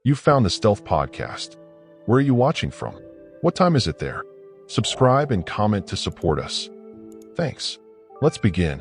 You've found the Stealth Podcast. Where are you watching from? What time is it there? Subscribe and comment to support us. Thanks. Let's begin.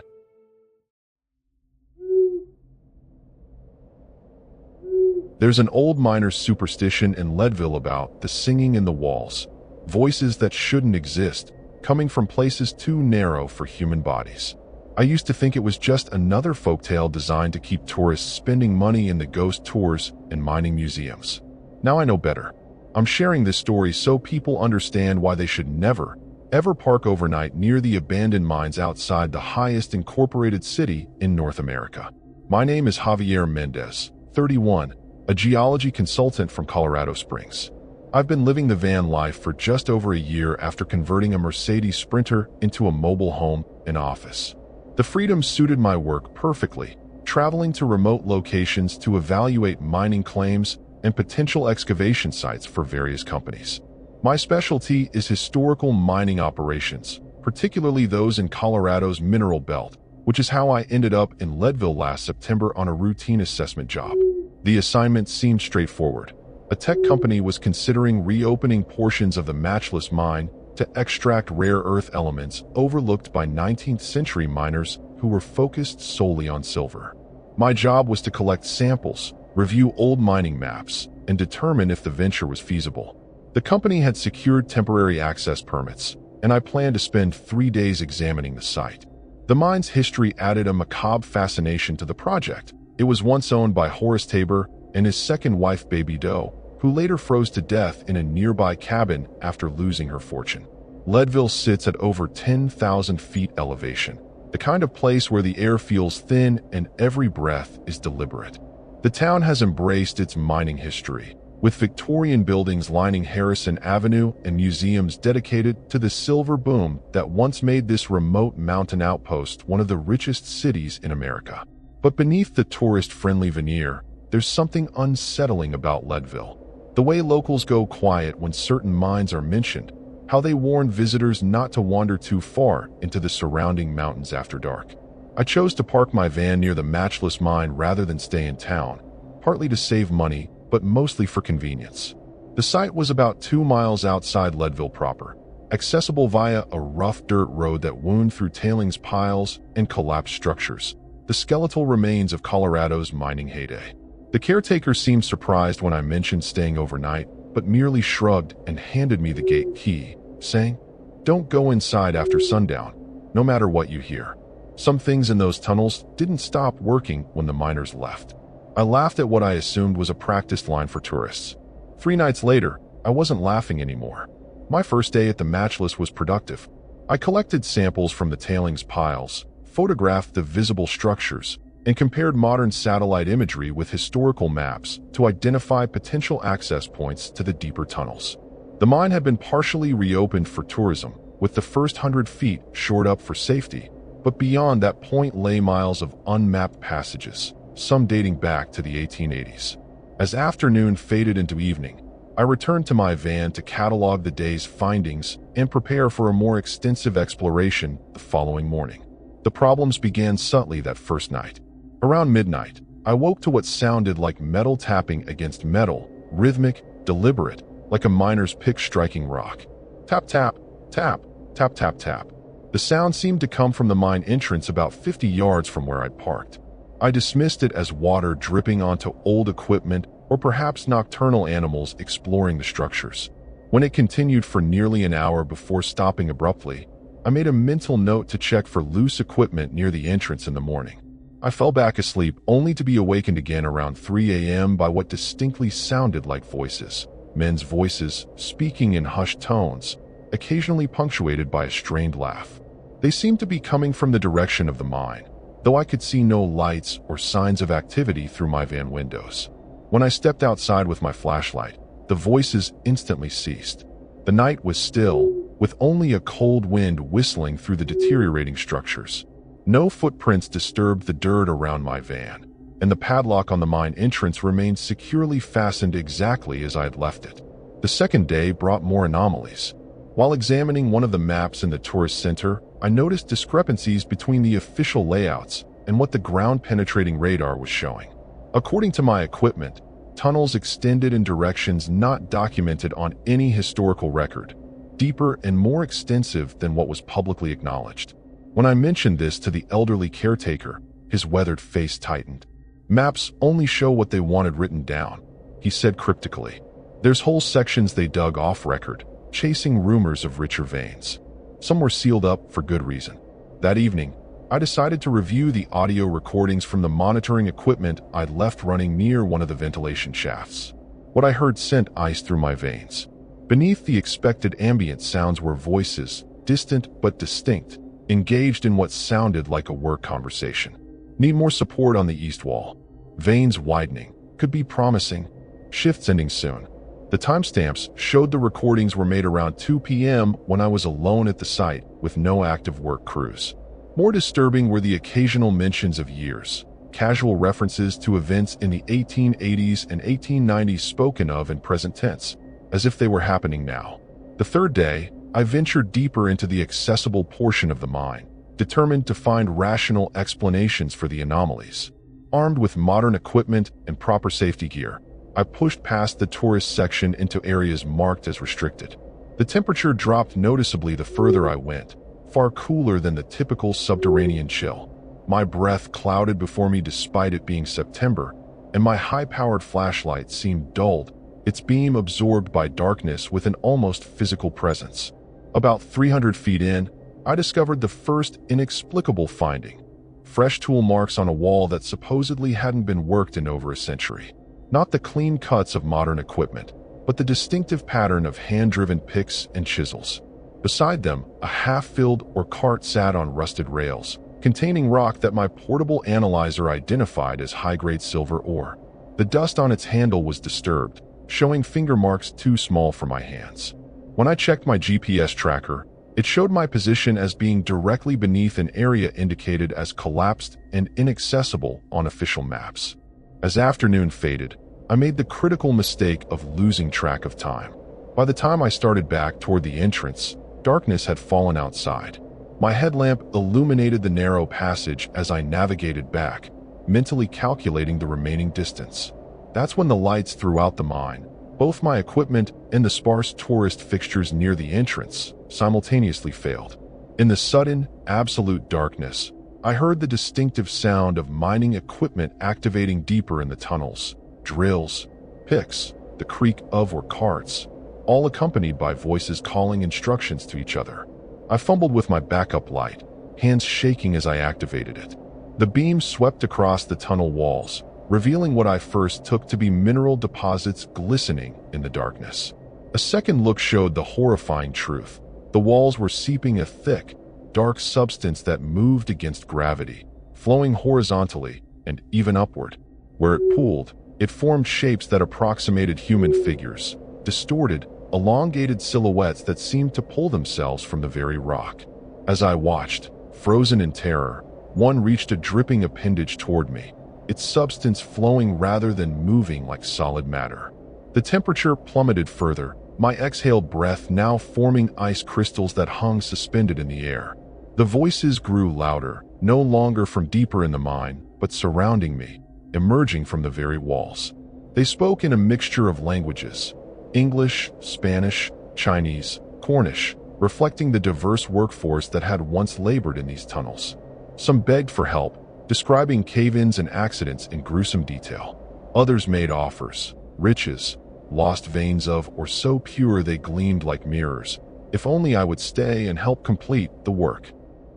There's an old miner's superstition in Leadville about the singing in the walls, voices that shouldn't exist, coming from places too narrow for human bodies. I used to think it was just another folktale designed to keep tourists spending money in the ghost tours and mining museums. Now I know better. I'm sharing this story so people understand why they should never, ever park overnight near the abandoned mines outside the highest incorporated city in North America. My name is Javier Mendez, 31, a geology consultant from Colorado Springs. I've been living the van life for just over a year after converting a Mercedes Sprinter into a mobile home and office. The freedom suited my work perfectly, traveling to remote locations to evaluate mining claims and potential excavation sites for various companies. My specialty is historical mining operations, particularly those in Colorado's mineral belt, which is how I ended up in Leadville last September on a routine assessment job. The assignment seemed straightforward. A tech company was considering reopening portions of the Matchless mine to extract rare earth elements overlooked by 19th century miners who were focused solely on silver. My job was to collect samples, review old mining maps, and determine if the venture was feasible. The company had secured temporary access permits, and I planned to spend 3 days examining the site. The mine's history added a macabre fascination to the project. It was once owned by Horace Tabor and his second wife, Baby Doe, who later froze to death in a nearby cabin after losing her fortune. Leadville sits at over 10,000 feet elevation, the kind of place where the air feels thin and every breath is deliberate. The town has embraced its mining history, with Victorian buildings lining Harrison Avenue and museums dedicated to the silver boom that once made this remote mountain outpost one of the richest cities in America. But beneath the tourist-friendly veneer, there's something unsettling about Leadville. The way locals go quiet when certain mines are mentioned, how they warn visitors not to wander too far into the surrounding mountains after dark. I chose to park my van near the Matchless mine rather than stay in town, partly to save money, but mostly for convenience. The site was about 2 miles outside Leadville proper, accessible via a rough dirt road that wound through tailings piles and collapsed structures, the skeletal remains of Colorado's mining heyday. The caretaker seemed surprised when I mentioned staying overnight, but merely shrugged and handed me the gate key, saying, "Don't go inside after sundown, no matter what you hear." Some things in those tunnels didn't stop working when the miners left. I laughed at what I assumed was a practiced line for tourists. 3 nights later, I wasn't laughing anymore. My first day at the Matchless was productive. I collected samples from the tailings piles, photographed the visible structures, and compared modern satellite imagery with historical maps to identify potential access points to the deeper tunnels. The mine had been partially reopened for tourism, with the first 100 feet shored up for safety, but beyond that point lay miles of unmapped passages, some dating back to the 1880s. As afternoon faded into evening, I returned to my van to catalog the day's findings and prepare for a more extensive exploration the following morning. The problems began subtly that first night. Around midnight, I woke to what sounded like metal tapping against metal, rhythmic, deliberate, like a miner's pick striking rock. Tap, tap, tap, tap, tap, tap. The sound seemed to come from the mine entrance about 50 yards from where I'd parked. I dismissed it as water dripping onto old equipment or perhaps nocturnal animals exploring the structures. When it continued for nearly an hour before stopping abruptly, I made a mental note to check for loose equipment near the entrance in the morning. I fell back asleep only to be awakened again around 3 a.m. by what distinctly sounded like voices. Men's voices speaking in hushed tones, occasionally punctuated by a strained laugh. They seemed to be coming from the direction of the mine, though I could see no lights or signs of activity through my van windows. When I stepped outside with my flashlight, the voices instantly ceased. The night was still, with only a cold wind whistling through the deteriorating structures. No footprints disturbed the dirt around my van, and the padlock on the mine entrance remained securely fastened exactly as I had left it. The second day brought more anomalies. While examining one of the maps in the tourist center, I noticed discrepancies between the official layouts and what the ground-penetrating radar was showing. According to my equipment, Tunnels extended in directions not documented on any historical record, deeper and more extensive than what was publicly acknowledged. When I mentioned this to the elderly caretaker, his weathered face tightened. "Maps only show what they wanted written down," he said cryptically. "There's whole sections they dug off record, chasing rumors of richer veins. Some were sealed up for good reason." That evening, I decided to review the audio recordings from the monitoring equipment I'd left running near one of the ventilation shafts. What I heard sent ice through my veins. Beneath the expected ambient sounds were voices, distant but distinct, engaged in what sounded like a work conversation. "Need more support on the east wall. Veins widening. Could be promising. Shifts ending soon." The timestamps showed the recordings were made around 2 p.m. when I was alone at the site with no active work crews. More disturbing were the occasional mentions of years, casual references to events in the 1880s and 1890s spoken of in present tense, as if they were happening now. The third day, I ventured deeper into the accessible portion of the mine, determined to find rational explanations for the anomalies. Armed with modern equipment and proper safety gear, I pushed past the tourist section into areas marked as restricted. The temperature dropped noticeably the further I went, far cooler than the typical subterranean chill. My breath clouded before me despite it being September, and my high-powered flashlight seemed dulled, its beam absorbed by darkness with an almost physical presence. About 300 feet in, I discovered the first inexplicable finding: fresh tool marks on a wall that supposedly hadn't been worked in over a century. Not the clean cuts of modern equipment, but the distinctive pattern of hand-driven picks and chisels. Beside them, a half-filled cart sat on rusted rails, containing rock that my portable analyzer identified as high-grade silver ore. The dust on its handle was disturbed, showing finger marks too small for my hands. When I checked my GPS tracker, it showed my position as being directly beneath an area indicated as collapsed and inaccessible on official maps. As afternoon faded, I made the critical mistake of losing track of time. By the time I started back toward the entrance, darkness had fallen outside. My headlamp illuminated the narrow passage as I navigated back, mentally calculating the remaining distance. That's when the lights throughout the mine, both my equipment and the sparse tourist fixtures near the entrance, simultaneously failed. In the sudden, absolute darkness, I heard the distinctive sound of mining equipment activating deeper in the tunnels: drills, picks, the creak of carts, all accompanied by voices calling instructions to each other. I fumbled with my backup light, hands shaking as I activated it. The beam swept across the tunnel walls, revealing what I first took to be mineral deposits glistening in the darkness. A second look showed the horrifying truth. The walls were seeping a thick, dark substance that moved against gravity, flowing horizontally and even upward. Where it pooled, it formed shapes that approximated human figures, distorted, elongated silhouettes that seemed to pull themselves from the very rock. As I watched, frozen in terror, one reached a dripping appendage toward me, its substance flowing rather than moving like solid matter. The temperature plummeted further, my exhaled breath now forming ice crystals that hung suspended in the air. The voices grew louder, no longer from deeper in the mine, but surrounding me, emerging from the very walls. They spoke in a mixture of languages: English, Spanish, Chinese, Cornish, reflecting the diverse workforce that had once labored in these tunnels. Some begged for help, describing cave-ins and accidents in gruesome detail. Others made offers: riches, lost veins of, or so pure they gleamed like mirrors, if only I would stay and help complete the work.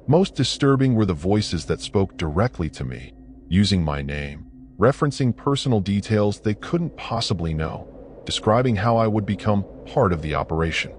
Most disturbing were the voices that spoke directly to me, using my name, referencing personal details they couldn't possibly know, describing how I would become part of the operation.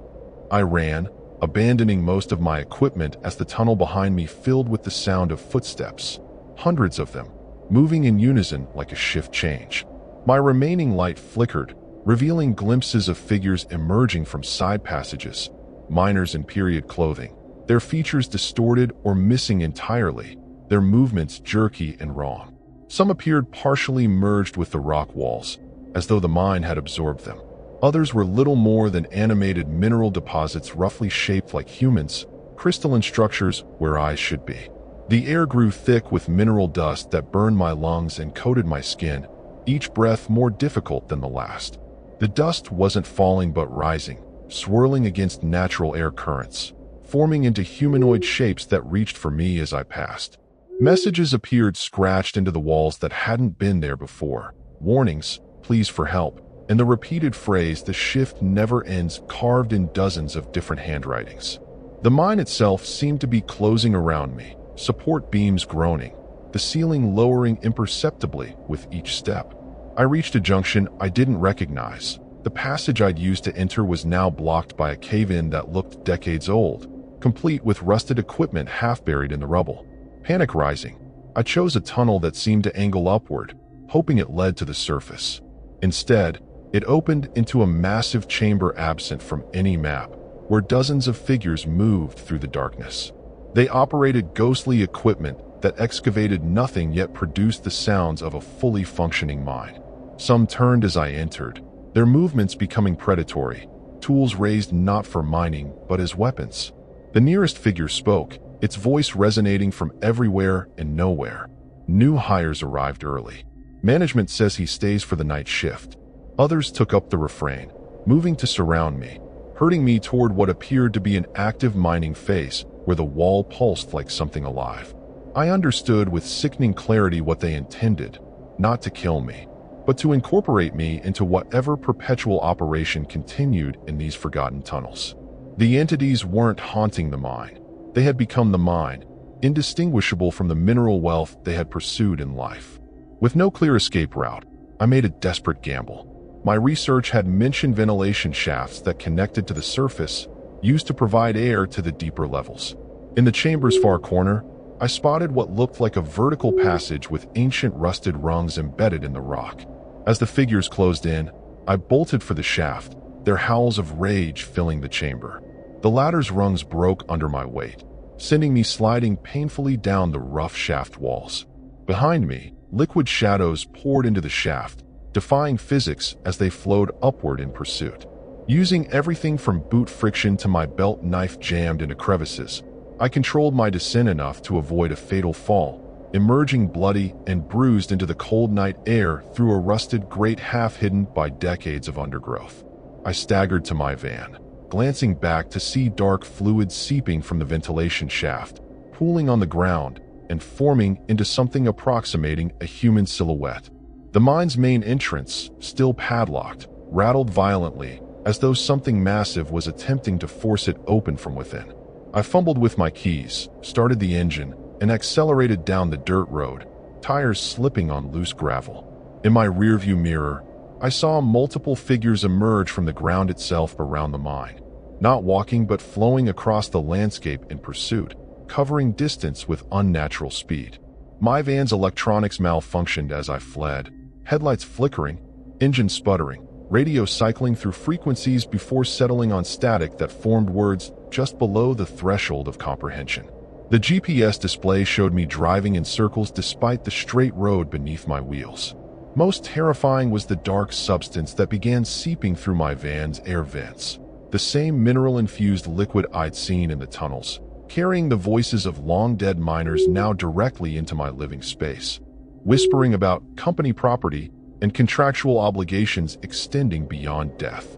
I ran, abandoning most of my equipment as the tunnel behind me filled with the sound of footsteps, hundreds of them, moving in unison like a shift change. My remaining light flickered, revealing glimpses of figures emerging from side passages, miners in period clothing, their features distorted or missing entirely, their movements jerky and wrong. Some appeared partially merged with the rock walls, as though the mine had absorbed them. Others were little more than animated mineral deposits roughly shaped like humans, crystalline structures where eyes should be. The air grew thick with mineral dust that burned my lungs and coated my skin, each breath more difficult than the last. The dust wasn't falling but rising, swirling against natural air currents, forming into humanoid shapes that reached for me as I passed. Messages appeared scratched into the walls that hadn't been there before. Warnings, pleas for help, and the repeated phrase, "the shift never ends," carved in dozens of different handwritings. The mine itself seemed to be closing around me, support beams groaning, the ceiling lowering imperceptibly with each step. I reached a junction I didn't recognize. The passage I'd used to enter was now blocked by a cave-in that looked decades old, complete with rusted equipment half buried in the rubble. Panic rising, I chose a tunnel that seemed to angle upward, hoping it led to the surface. Instead, it opened into a massive chamber absent from any map, where dozens of figures moved through the darkness. They operated ghostly equipment that excavated nothing yet produced the sounds of a fully functioning mine. Some turned as I entered, their movements becoming predatory, tools raised not for mining but as weapons. The nearest figure spoke, its voice resonating from everywhere and nowhere. New hires arrived early. Management says he stays for the night shift. Others took up the refrain, moving to surround me, herding me toward what appeared to be an active mining phase where the wall pulsed like something alive. I understood with sickening clarity what they intended, not to kill me, but to incorporate me into whatever perpetual operation continued in these forgotten tunnels. The entities weren't haunting the mine. They had become the mine, indistinguishable from the mineral wealth they had pursued in life. With no clear escape route, I made a desperate gamble. My research had mentioned ventilation shafts that connected to the surface, used to provide air to the deeper levels. In the chamber's far corner, I spotted what looked like a vertical passage with ancient rusted rungs embedded in the rock. As the figures closed in, I bolted for the shaft, their howls of rage filling the chamber. The ladder's rungs broke under my weight, sending me sliding painfully down the rough shaft walls. Behind me, liquid shadows poured into the shaft, defying physics as they flowed upward in pursuit. Using everything from boot friction to my belt knife jammed into crevices, I controlled my descent enough to avoid a fatal fall, emerging bloody and bruised into the cold night air through a rusted grate half hidden by decades of undergrowth. I staggered to my van, glancing back to see dark fluid seeping from the ventilation shaft, pooling on the ground and forming into something approximating a human silhouette. The mine's main entrance, still padlocked, rattled violently as though something massive was attempting to force it open from within. I fumbled with my keys, started the engine, and accelerated down the dirt road, tires slipping on loose gravel. In my rearview mirror, I saw multiple figures emerge from the ground itself around the mine, not walking but flowing across the landscape in pursuit, covering distance with unnatural speed. My van's electronics malfunctioned as I fled, headlights flickering, engine sputtering, radio cycling through frequencies before settling on static that formed words just below the threshold of comprehension. The GPS display showed me driving in circles despite the straight road beneath my wheels. Most terrifying was the dark substance that began seeping through my van's air vents, the same mineral-infused liquid I'd seen in the tunnels, carrying the voices of long-dead miners now directly into my living space, whispering about company property and contractual obligations extending beyond death.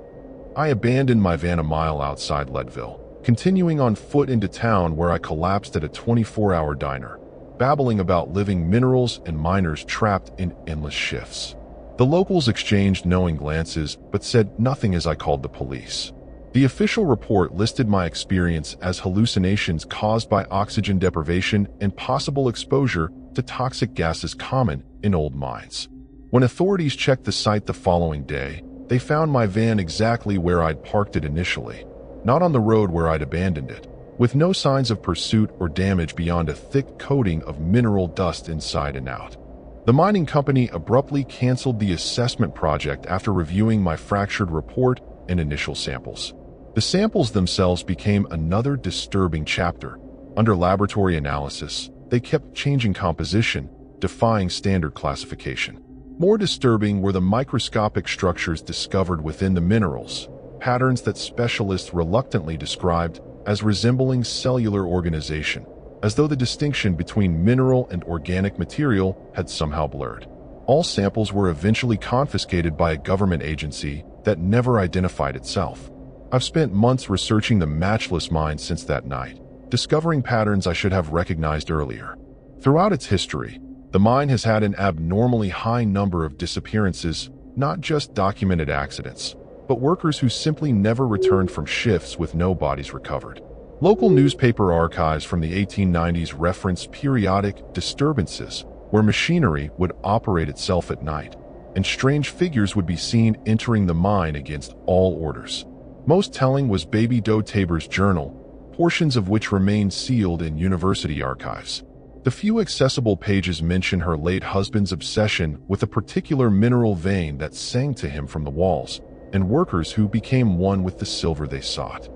I abandoned my van a mile outside Leadville, continuing on foot into town where I collapsed at a 24-hour diner, babbling about living minerals and miners trapped in endless shifts. The locals exchanged knowing glances but said nothing as I called the police. The official report listed my experience as hallucinations caused by oxygen deprivation and possible exposure to toxic gases common in old mines. When authorities checked the site the following day, they found my van exactly where I'd parked it initially, not on the road where I'd abandoned it, with no signs of pursuit or damage beyond a thick coating of mineral dust inside and out. The mining company abruptly canceled the assessment project after reviewing my fractured report and initial samples. The samples themselves became another disturbing chapter. Under laboratory analysis, they kept changing composition, defying standard classification. More disturbing were the microscopic structures discovered within the minerals, patterns that specialists reluctantly described as resembling cellular organization, as though the distinction between mineral and organic material had somehow blurred. All samples were eventually confiscated by a government agency that never identified itself. I've spent months researching the matchless mine since that night, discovering patterns I should have recognized earlier. Throughout its history, the mine has had an abnormally high number of disappearances, not just documented accidents, but workers who simply never returned from shifts with no bodies recovered. Local newspaper archives from the 1890s reference periodic disturbances where machinery would operate itself at night, and strange figures would be seen entering the mine against all orders. Most telling was Baby Doe Tabor's journal, portions of which remain sealed in university archives. The few accessible pages mention her late husband's obsession with a particular mineral vein that sang to him from the walls, and workers who became one with the silver they sought.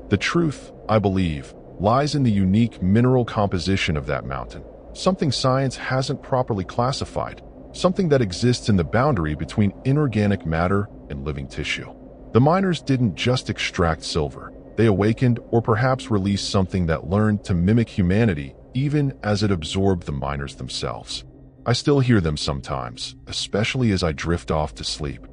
The truth, I believe, lies in the unique mineral composition of that mountain, something science hasn't properly classified, something that exists in the boundary between inorganic matter and living tissue. The miners didn't just extract silver, they awakened or perhaps released something that learned to mimic humanity even as it absorbed the miners themselves. I still hear them sometimes, especially as I drift off to sleep.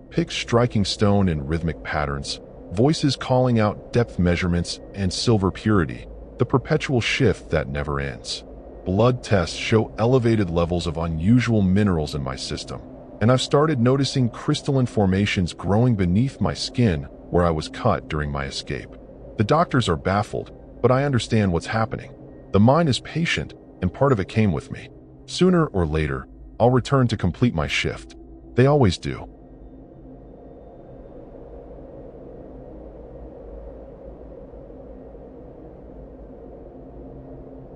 Picks striking stone in rhythmic patterns, voices calling out depth measurements and silver purity, the perpetual shift that never ends. Blood tests show elevated levels of unusual minerals in my system, and I've started noticing crystalline formations growing beneath my skin where I was cut during my escape. The doctors are baffled, but I understand what's happening. The mine is patient, and part of it came with me. Sooner or later, I'll return to complete my shift. They always do.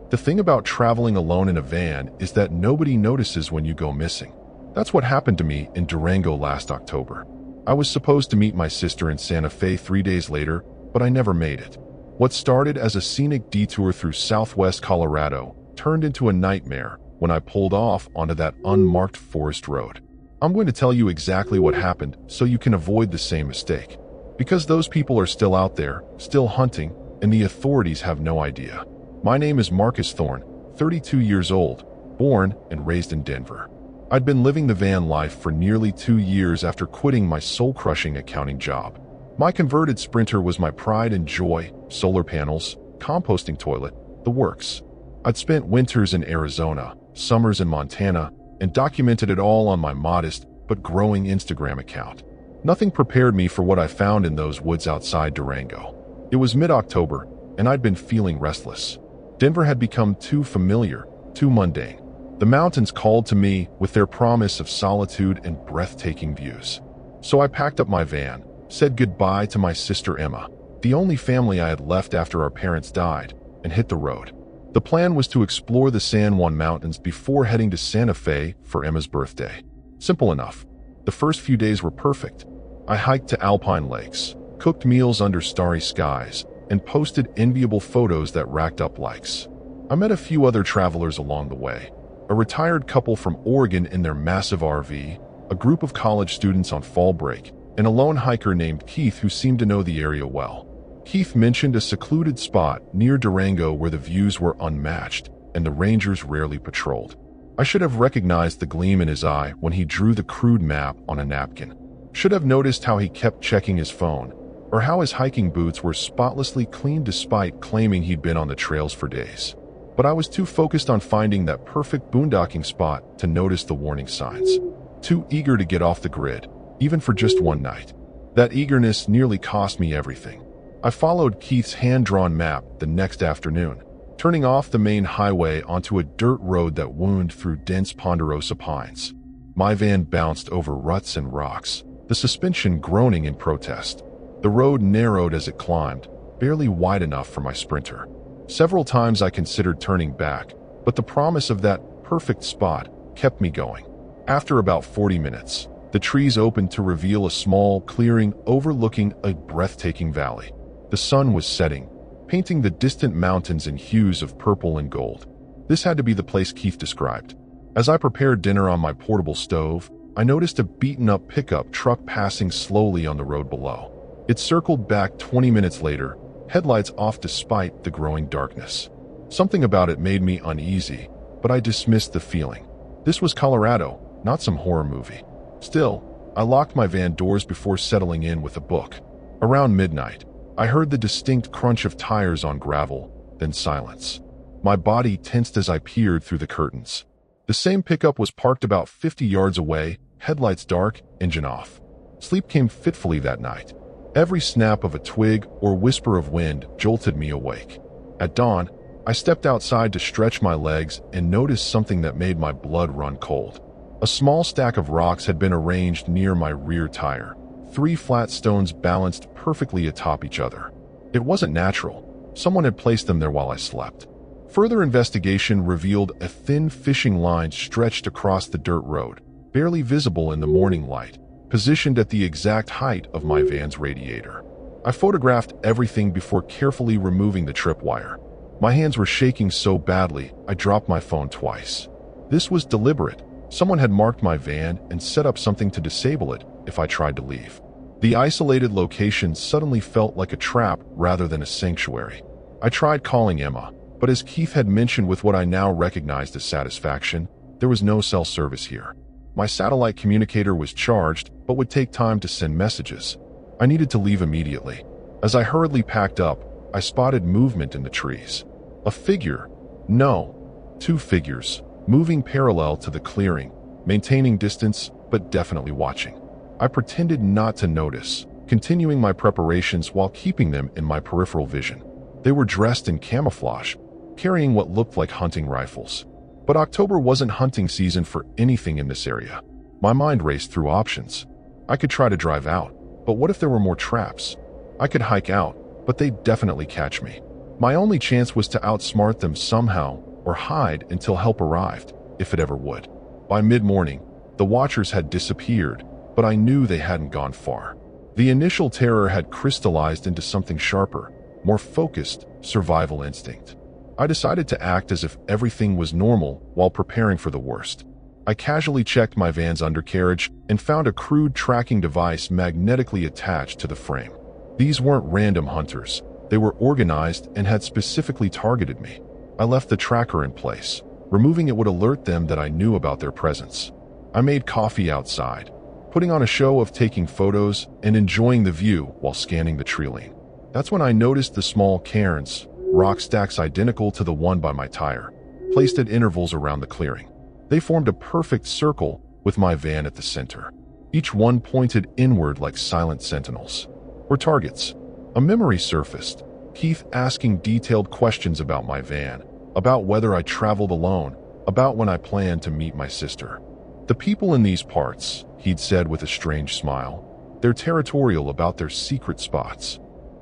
The thing about traveling alone in a van is that nobody notices when you go missing. That's what happened to me in Durango last October. I was supposed to meet my sister in Santa Fe 3 days later, but I never made it. What started as a scenic detour through southwest Colorado turned into a nightmare when I pulled off onto that unmarked forest road. I'm going to tell you exactly what happened so you can avoid the same mistake. Because those people are still out there, still hunting, and the authorities have no idea. My name is Marcus Thorne, 32 years old, born and raised in Denver. I'd been living the van life for nearly 2 years after quitting my soul-crushing accounting job. My converted Sprinter was my pride and joy, solar panels, composting toilet, the works. I'd spent winters in Arizona, summers in Montana, and documented it all on my modest but growing Instagram account. Nothing prepared me for what I found in those woods outside Durango. It was mid-October, and I'd been feeling restless. Denver had become too familiar, too mundane. The mountains called to me with their promise of solitude and breathtaking views. So I packed up my van, said goodbye to my sister Emma, the only family I had left after our parents died, and hit the road. The plan was to explore the San Juan Mountains before heading to Santa Fe for Emma's birthday. Simple enough. The first few days were perfect. I hiked to alpine lakes, cooked meals under starry skies, and posted enviable photos that racked up likes. I met a few other travelers along the way. A retired couple from Oregon in their massive RV, a group of college students on fall break, and a lone hiker named Keith who seemed to know the area well. Keith mentioned a secluded spot near Durango where the views were unmatched and the rangers rarely patrolled. I should have recognized the gleam in his eye when he drew the crude map on a napkin. Should have noticed how he kept checking his phone, or how his hiking boots were spotlessly clean despite claiming he'd been on the trails for days. But I was too focused on finding that perfect boondocking spot to notice the warning signs. Too eager to get off the grid, even for just one night. That eagerness nearly cost me everything. I followed Keith's hand-drawn map the next afternoon, turning off the main highway onto a dirt road that wound through dense ponderosa pines. My van bounced over ruts and rocks, the suspension groaning in protest. The road narrowed as it climbed, barely wide enough for my Sprinter. Several times I considered turning back, but the promise of that perfect spot kept me going. After about 40 minutes, the trees opened to reveal a small clearing overlooking a breathtaking valley. The sun was setting, painting the distant mountains in hues of purple and gold. This had to be the place Keith described. As I prepared dinner on my portable stove, I noticed a beaten-up pickup truck passing slowly on the road below. It circled back 20 minutes later, headlights off despite the growing darkness. Something about it made me uneasy, but I dismissed the feeling. This was Colorado, not some horror movie. Still, I locked my van doors before settling in with a book. Around midnight, I heard the distinct crunch of tires on gravel, then silence. My body tensed as I peered through the curtains. The same pickup was parked about 50 yards away, headlights dark, engine off. Sleep came fitfully that night. Every snap of a twig or whisper of wind jolted me awake. At dawn, I stepped outside to stretch my legs and noticed something that made my blood run cold. A small stack of rocks had been arranged near my rear tire. 3 flat stones balanced perfectly atop each other. It wasn't natural. Someone had placed them there while I slept. Further investigation revealed a thin fishing line stretched across the dirt road, barely visible in the morning light, positioned at the exact height of my van's radiator. I photographed everything before carefully removing the tripwire. My hands were shaking so badly, I dropped my phone twice. This was deliberate. Someone had marked my van and set up something to disable it if I tried to leave. The isolated location suddenly felt like a trap rather than a sanctuary. I tried calling Emma, but as Keith had mentioned with what I now recognized as satisfaction, there was no cell service here. My satellite communicator was charged, but would take time to send messages. I needed to leave immediately. As I hurriedly packed up, I spotted movement in the trees. A figure. No, 2 figures, moving parallel to the clearing, maintaining distance, but definitely watching. I pretended not to notice, continuing my preparations while keeping them in my peripheral vision. They were dressed in camouflage, carrying what looked like hunting rifles. But October wasn't hunting season for anything in this area. My mind raced through options. I could try to drive out, but what if there were more traps? I could hike out, but they'd definitely catch me. My only chance was to outsmart them somehow or hide until help arrived, if it ever would. By mid-morning, the watchers had disappeared, but I knew they hadn't gone far. The initial terror had crystallized into something sharper, more focused survival instinct. I decided to act as if everything was normal while preparing for the worst. I casually checked my van's undercarriage and found a crude tracking device magnetically attached to the frame. These weren't random hunters. They were organized and had specifically targeted me. I left the tracker in place. Removing it would alert them that I knew about their presence. I made coffee outside, putting on a show of taking photos and enjoying the view while scanning the treeline. That's when I noticed the small cairns, rock stacks identical to the one by my tire, placed at intervals around the clearing. They formed a perfect circle with my van at the center. Each one pointed inward like silent sentinels, or targets. A memory surfaced, Keith asking detailed questions about my van, about whether I traveled alone, about when I planned to meet my sister. The people in these parts, he'd said with a strange smile, they're territorial about their secret spots.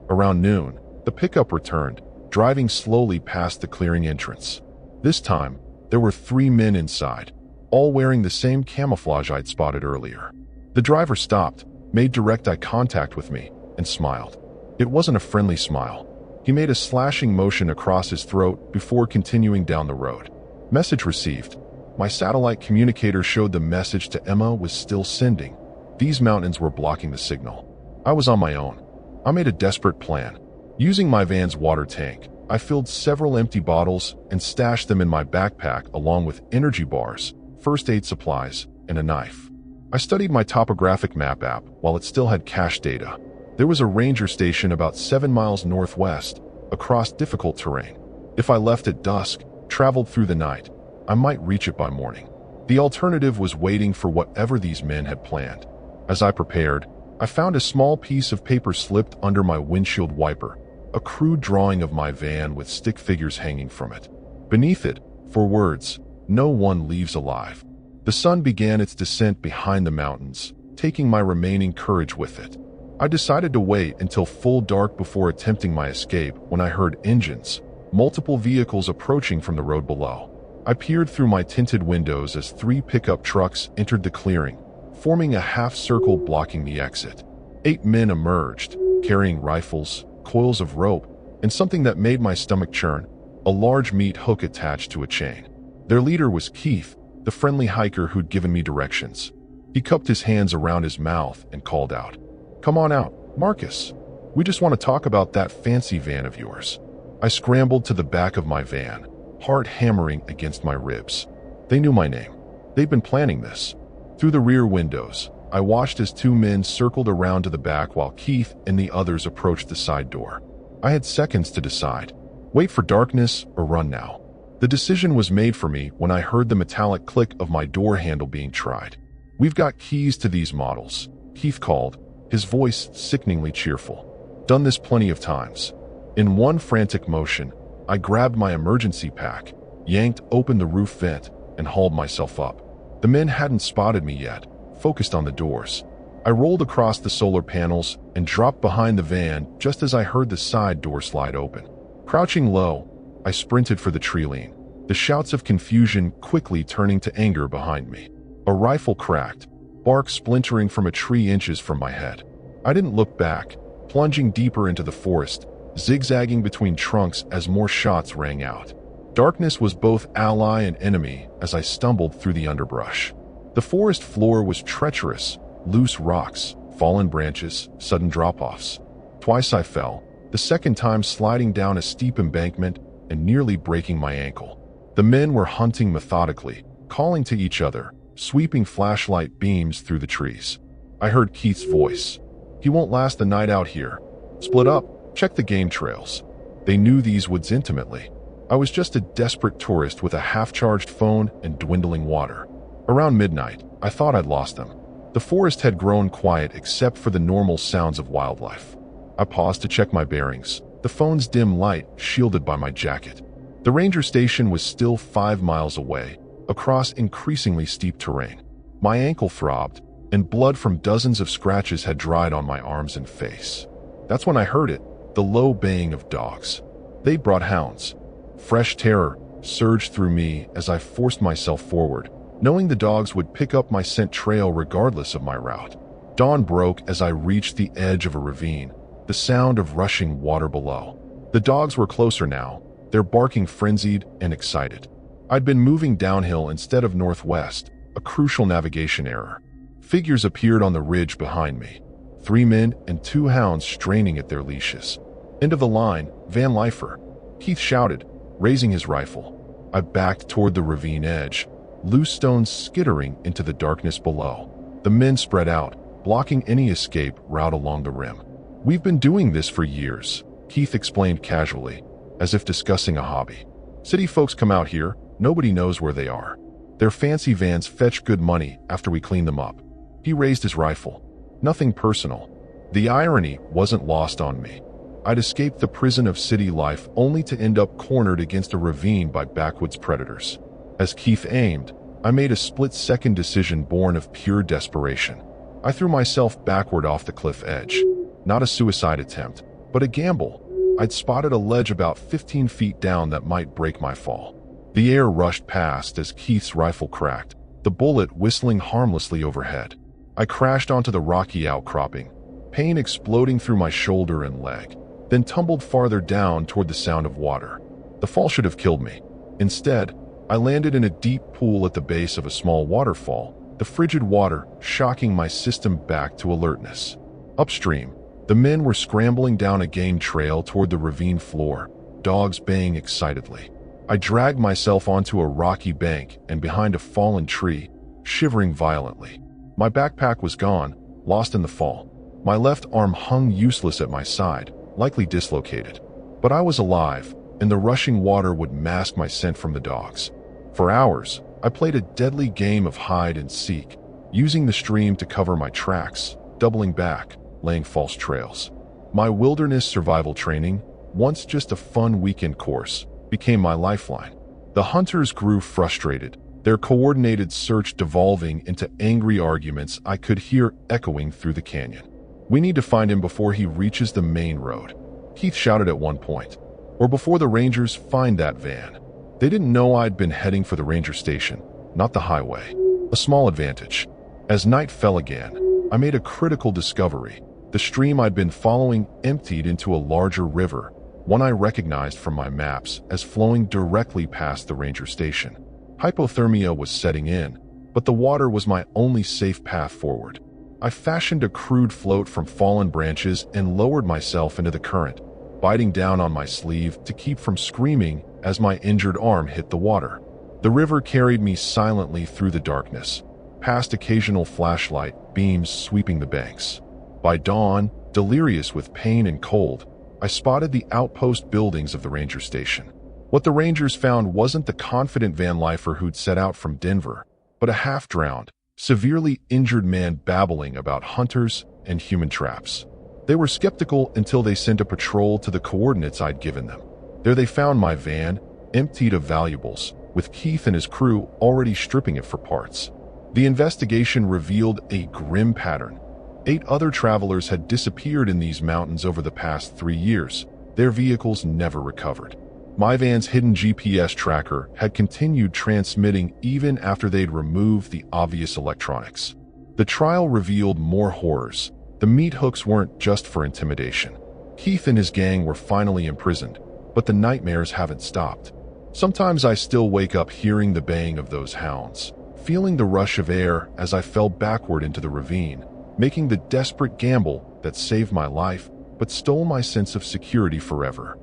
Around noon, the pickup returned, driving slowly past the clearing entrance. This time, there were 3 men inside, all wearing the same camouflage I'd spotted earlier. The driver stopped, made direct eye contact with me, and smiled. It wasn't a friendly smile. He made a slashing motion across his throat before continuing down the road. Message received. My satellite communicator showed the message to Emma was still sending. These mountains were blocking the signal. I was on my own. I made a desperate plan. Using my van's water tank, I filled several empty bottles and stashed them in my backpack along with energy bars, first aid supplies, and a knife. I studied my topographic map app while it still had cache data. There was a ranger station about 7 miles northwest, across difficult terrain. If I left at dusk, traveled through the night, I might reach it by morning. The alternative was waiting for whatever these men had planned. As I prepared, I found a small piece of paper slipped under my windshield wiper, a crude drawing of my van with stick figures hanging from it. Beneath it, 4 words, "No one leaves alive." The sun began its descent behind the mountains, taking my remaining courage with it. I decided to wait until full dark before attempting my escape when I heard engines, multiple vehicles approaching from the road below. I peered through my tinted windows as 3 pickup trucks entered the clearing, forming a half circle blocking the exit. 8 men emerged, carrying rifles, coils of rope, and something that made my stomach churn, a large meat hook attached to a chain. Their leader was Keith, the friendly hiker who'd given me directions. He cupped his hands around his mouth and called out, "Come on out, Marcus. We just want to talk about that fancy van of yours." I scrambled to the back of my van, heart hammering against my ribs. They knew my name. They'd been planning this. Through the rear windows, I watched as two men circled around to the back while Keith and the others approached the side door. I had seconds to decide. Wait for darkness or run now. The decision was made for me when I heard the metallic click of my door handle being tried. "We've got keys to these models," Keith called, his voice sickeningly cheerful. "Done this plenty of times." In one frantic motion, I grabbed my emergency pack, yanked open the roof vent, and hauled myself up. The men hadn't spotted me yet, focused on the doors. I rolled across the solar panels and dropped behind the van just as I heard the side door slide open. Crouching low, I sprinted for the tree-line, the shouts of confusion quickly turning to anger behind me. A rifle cracked, bark splintering from a tree inches from my head. I didn't look back, plunging deeper into the forest, zigzagging between trunks as more shots rang out. Darkness was both ally and enemy as I stumbled through the underbrush. The forest floor was treacherous, loose rocks, fallen branches, sudden drop-offs. Twice I fell, the second time sliding down a steep embankment and nearly breaking my ankle. The men were hunting methodically, calling to each other, sweeping flashlight beams through the trees. I heard Keith's voice. "He won't last the night out here. Split up, check the game trails." They knew these woods intimately. I was just a desperate tourist with a half-charged phone and dwindling water. Around midnight, I thought I'd lost them. The forest had grown quiet except for the normal sounds of wildlife. I paused to check my bearings, the phone's dim light shielded by my jacket. The ranger station was still 5 miles away, across increasingly steep terrain. My ankle throbbed, and blood from dozens of scratches had dried on my arms and face. That's when I heard it, the low baying of dogs. They brought hounds. Fresh terror surged through me as I forced myself forward, knowing the dogs would pick up my scent trail regardless of my route. Dawn broke as I reached the edge of a ravine, the sound of rushing water below. The dogs were closer now, their barking frenzied and excited. I'd been moving downhill instead of northwest, a crucial navigation error. Figures appeared on the ridge behind me. 3 men and 2 hounds straining at their leashes. "End of the line, Vanlifer," Keith shouted, raising his rifle. I backed toward the ravine edge, loose stones skittering into the darkness below. The men spread out, blocking any escape route along the rim. "We've been doing this for years," Keith explained casually, as if discussing a hobby. "City folks come out here, nobody knows where they are. Their fancy vans fetch good money after we clean them up." He raised his rifle. Nothing personal. The irony wasn't lost on me. I'd escaped the prison of city life only to end up cornered against a ravine by backwoods predators. As Keith aimed, I made a split-second decision born of pure desperation. I threw myself backward off the cliff edge. Not a suicide attempt, but a gamble. I'd spotted a ledge about 15 feet down that might break my fall. The air rushed past as Keith's rifle cracked, the bullet whistling harmlessly overhead. I crashed onto the rocky outcropping, pain exploding through my shoulder and leg, then tumbled farther down toward the sound of water. The fall should have killed me. Instead, I landed in a deep pool at the base of a small waterfall, the frigid water shocking my system back to alertness. Upstream, the men were scrambling down a game trail toward the ravine floor, dogs baying excitedly. I dragged myself onto a rocky bank and behind a fallen tree, shivering violently. My backpack was gone, lost in the fall. My left arm hung useless at my side, likely dislocated. But I was alive, and the rushing water would mask my scent from the dogs. For hours, I played a deadly game of hide and seek, using the stream to cover my tracks, doubling back, laying false trails. My wilderness survival training, once just a fun weekend course, became my lifeline. The hunters grew frustrated, their coordinated search devolving into angry arguments I could hear echoing through the canyon. "We need to find him before he reaches the main road," Keith shouted at one point. "Or before the rangers find that van." They didn't know I'd been heading for the ranger station, not the highway. A small advantage. As night fell again, I made a critical discovery. The stream I'd been following emptied into a larger river, one I recognized from my maps as flowing directly past the ranger station. Hypothermia was setting in, but the water was my only safe path forward. I fashioned a crude float from fallen branches and lowered myself into the current, biting down on my sleeve to keep from screaming as my injured arm hit the water. The river carried me silently through the darkness, past occasional flashlight beams sweeping the banks. By dawn, delirious with pain and cold, I spotted the outpost buildings of the ranger station. What the rangers found wasn't the confident Vanlifer who'd set out from Denver, but a half-drowned, severely injured man babbling about hunters and human traps. They were skeptical until they sent a patrol to the coordinates I'd given them. There they found my van, emptied of valuables, with Keith and his crew already stripping it for parts. The investigation revealed a grim pattern. 8 other travelers had disappeared in these mountains over the past 3 years. Their vehicles never recovered. My van's hidden GPS tracker had continued transmitting even after they'd removed the obvious electronics. The trial revealed more horrors. The meat hooks weren't just for intimidation. Keith and his gang were finally imprisoned, but the nightmares haven't stopped. Sometimes I still wake up hearing the baying of those hounds, feeling the rush of air as I fell backward into the ravine, making the desperate gamble that saved my life but stole my sense of security forever.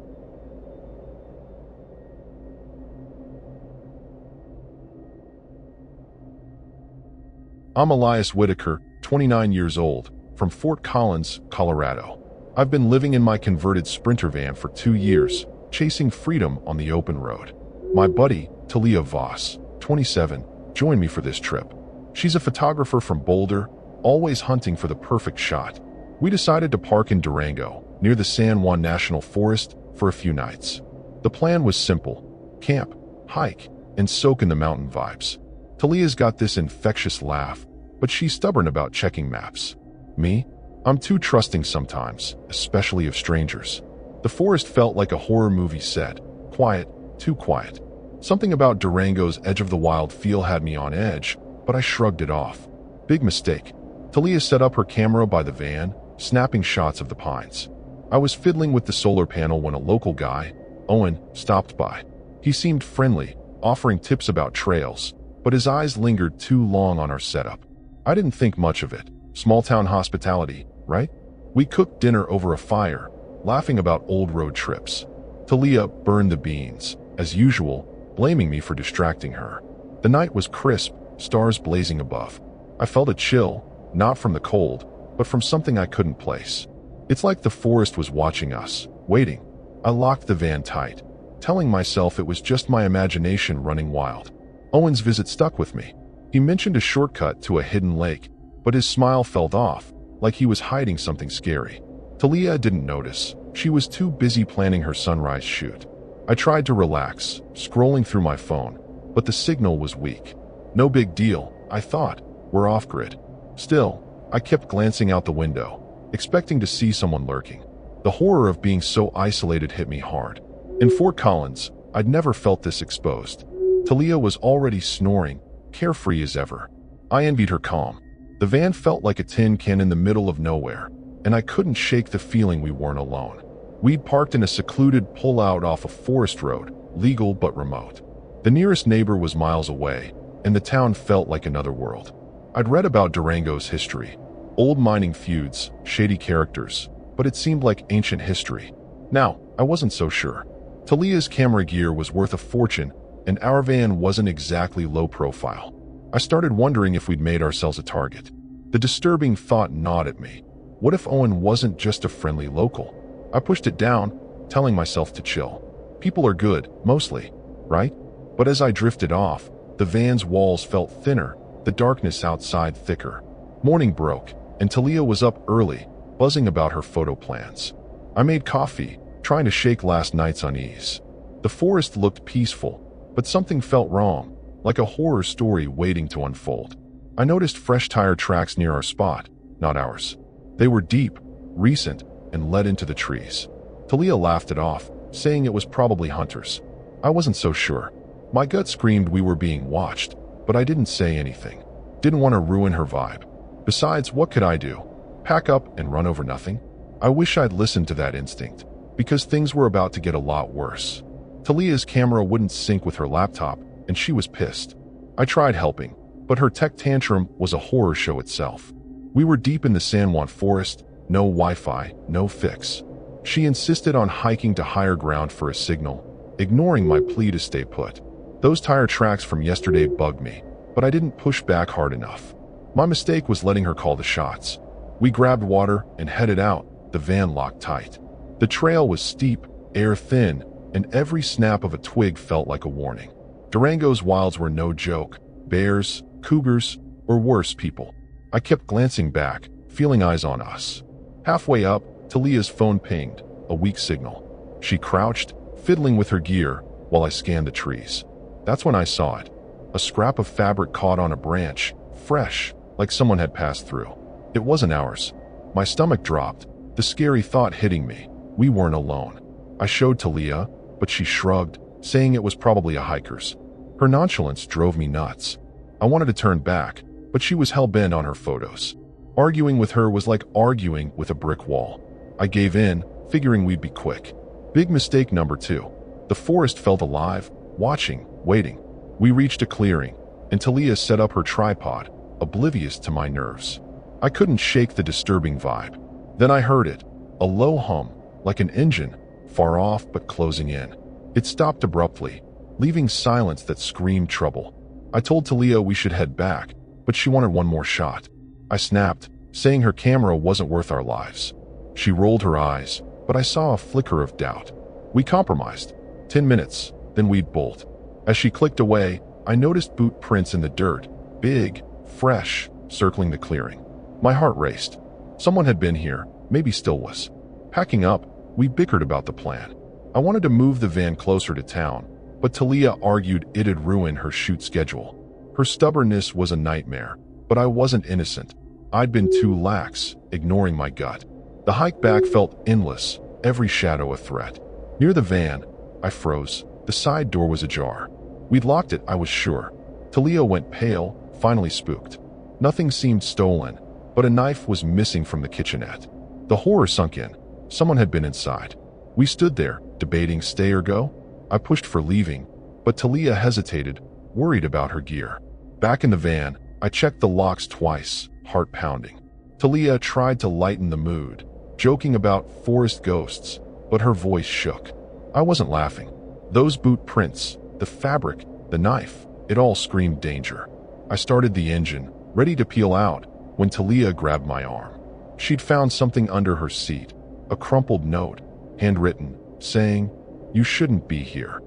I'm Elias Whitaker, 29 years old, from Fort Collins, Colorado. I've been living in my converted Sprinter van for 2 years, chasing freedom on the open road. My buddy, Talia Voss, 27, joined me for this trip. She's a photographer from Boulder, always hunting for the perfect shot. We decided to park in Durango, near the San Juan National Forest, for a few nights. The plan was simple: camp, hike, and soak in the mountain vibes. Talia's got this infectious laugh, but she's stubborn about checking maps. Me? I'm too trusting sometimes, especially of strangers. The forest felt like a horror movie set. Quiet, too quiet. Something about Durango's edge of the wild feel had me on edge, but I shrugged it off. Big mistake. Talia set up her camera by the van, snapping shots of the pines. I was fiddling with the solar panel when a local guy, Owen, stopped by. He seemed friendly, offering tips about trails, but his eyes lingered too long on our setup. I didn't think much of it. Small-town hospitality, right? We cooked dinner over a fire, laughing about old road trips. Talia burned the beans, as usual, blaming me for distracting her. The night was crisp, stars blazing above. I felt a chill, not from the cold, but from something I couldn't place. It's like the forest was watching us, waiting. I locked the van tight, telling myself it was just my imagination running wild. Owen's visit stuck with me. He mentioned a shortcut to a hidden lake, but his smile fell off, like he was hiding something scary. Talia didn't notice. She was too busy planning her sunrise shoot. I tried to relax, scrolling through my phone, but the signal was weak. No big deal, I thought. We're off-grid. Still, I kept glancing out the window, expecting to see someone lurking. The horror of being so isolated hit me hard. In Fort Collins, I'd never felt this exposed. Talia was already snoring, carefree as ever. I envied her calm. The van felt like a tin can in the middle of nowhere, and I couldn't shake the feeling we weren't alone. We'd parked in a secluded pull-out off a forest road, legal but remote. The nearest neighbor was miles away, and the town felt like another world. I'd read about Durango's history, old mining feuds, shady characters, but it seemed like ancient history. Now, I wasn't so sure. Talia's camera gear was worth a fortune, and our van wasn't exactly low profile. I started wondering if we'd made ourselves a target. The disturbing thought gnawed at me. What if Owen wasn't just a friendly local? I pushed it down, telling myself to chill. People are good, mostly, right? But as I drifted off, the van's walls felt thinner, the darkness outside thicker. Morning broke, and Talia was up early, buzzing about her photo plans. I made coffee, trying to shake last night's unease. The forest looked peaceful, but something felt wrong, like a horror story waiting to unfold. I noticed fresh tire tracks near our spot, not ours. They were deep, recent, and led into the trees. Talia laughed it off, saying it was probably hunters. I wasn't so sure. My gut screamed we were being watched, but I didn't say anything. Didn't want to ruin her vibe. Besides, what could I do? Pack up and run over nothing? I wish I'd listened to that instinct, because things were about to get a lot worse. Talia's camera wouldn't sync with her laptop, and she was pissed. I tried helping, but her tech tantrum was a horror show itself. We were deep in the San Juan forest, no Wi-Fi, no fix. She insisted on hiking to higher ground for a signal, ignoring my plea to stay put. Those tire tracks from yesterday bugged me, but I didn't push back hard enough. My mistake was letting her call the shots. We grabbed water and headed out, the van locked tight. The trail was steep, air thin, and every snap of a twig felt like a warning. Durango's wilds were no joke. Bears, cougars, or worse, people. I kept glancing back, feeling eyes on us. Halfway up, Talia's phone pinged, a weak signal. She crouched, fiddling with her gear, while I scanned the trees. That's when I saw it. A scrap of fabric caught on a branch, fresh, like someone had passed through. It wasn't ours. My stomach dropped, the scary thought hitting me. We weren't alone. I showed Talia, but she shrugged, saying it was probably a hiker's. Her nonchalance drove me nuts. I wanted to turn back, but she was hell-bent on her photos. Arguing with her was like arguing with a brick wall. I gave in, figuring we'd be quick. Big mistake number 2. The forest felt alive, watching, waiting. We reached a clearing, and Talia set up her tripod, oblivious to my nerves. I couldn't shake the disturbing vibe. Then I heard it, a low hum, like an engine, far off but closing in. It stopped abruptly, leaving silence that screamed trouble. I told Talia we should head back, but she wanted one more shot. I snapped, saying her camera wasn't worth our lives. She rolled her eyes, but I saw a flicker of doubt. We compromised. 10 minutes, then we'd bolt. As she clicked away, I noticed boot prints in the dirt, big, fresh, circling the clearing. My heart raced. Someone had been here, maybe still was. Packing up, we bickered about the plan. I wanted to move the van closer to town, but Talia argued it'd ruin her shoot schedule. Her stubbornness was a nightmare, but I wasn't innocent. I'd been too lax, ignoring my gut. The hike back felt endless, every shadow a threat. Near the van, I froze. The side door was ajar. We'd locked it, I was sure. Talia went pale, finally spooked. Nothing seemed stolen, but a knife was missing from the kitchenette. The horror sunk in. Someone had been inside. We stood there, debating stay or go. I pushed for leaving, but Talia hesitated, worried about her gear. Back in the van, I checked the locks twice, heart pounding. Talia tried to lighten the mood, joking about forest ghosts, but her voice shook. I wasn't laughing. Those boot prints, the fabric, the knife, it all screamed danger. I started the engine, ready to peel out, when Talia grabbed my arm. She'd found something under her seat, a crumpled note, handwritten, saying, "You shouldn't be here."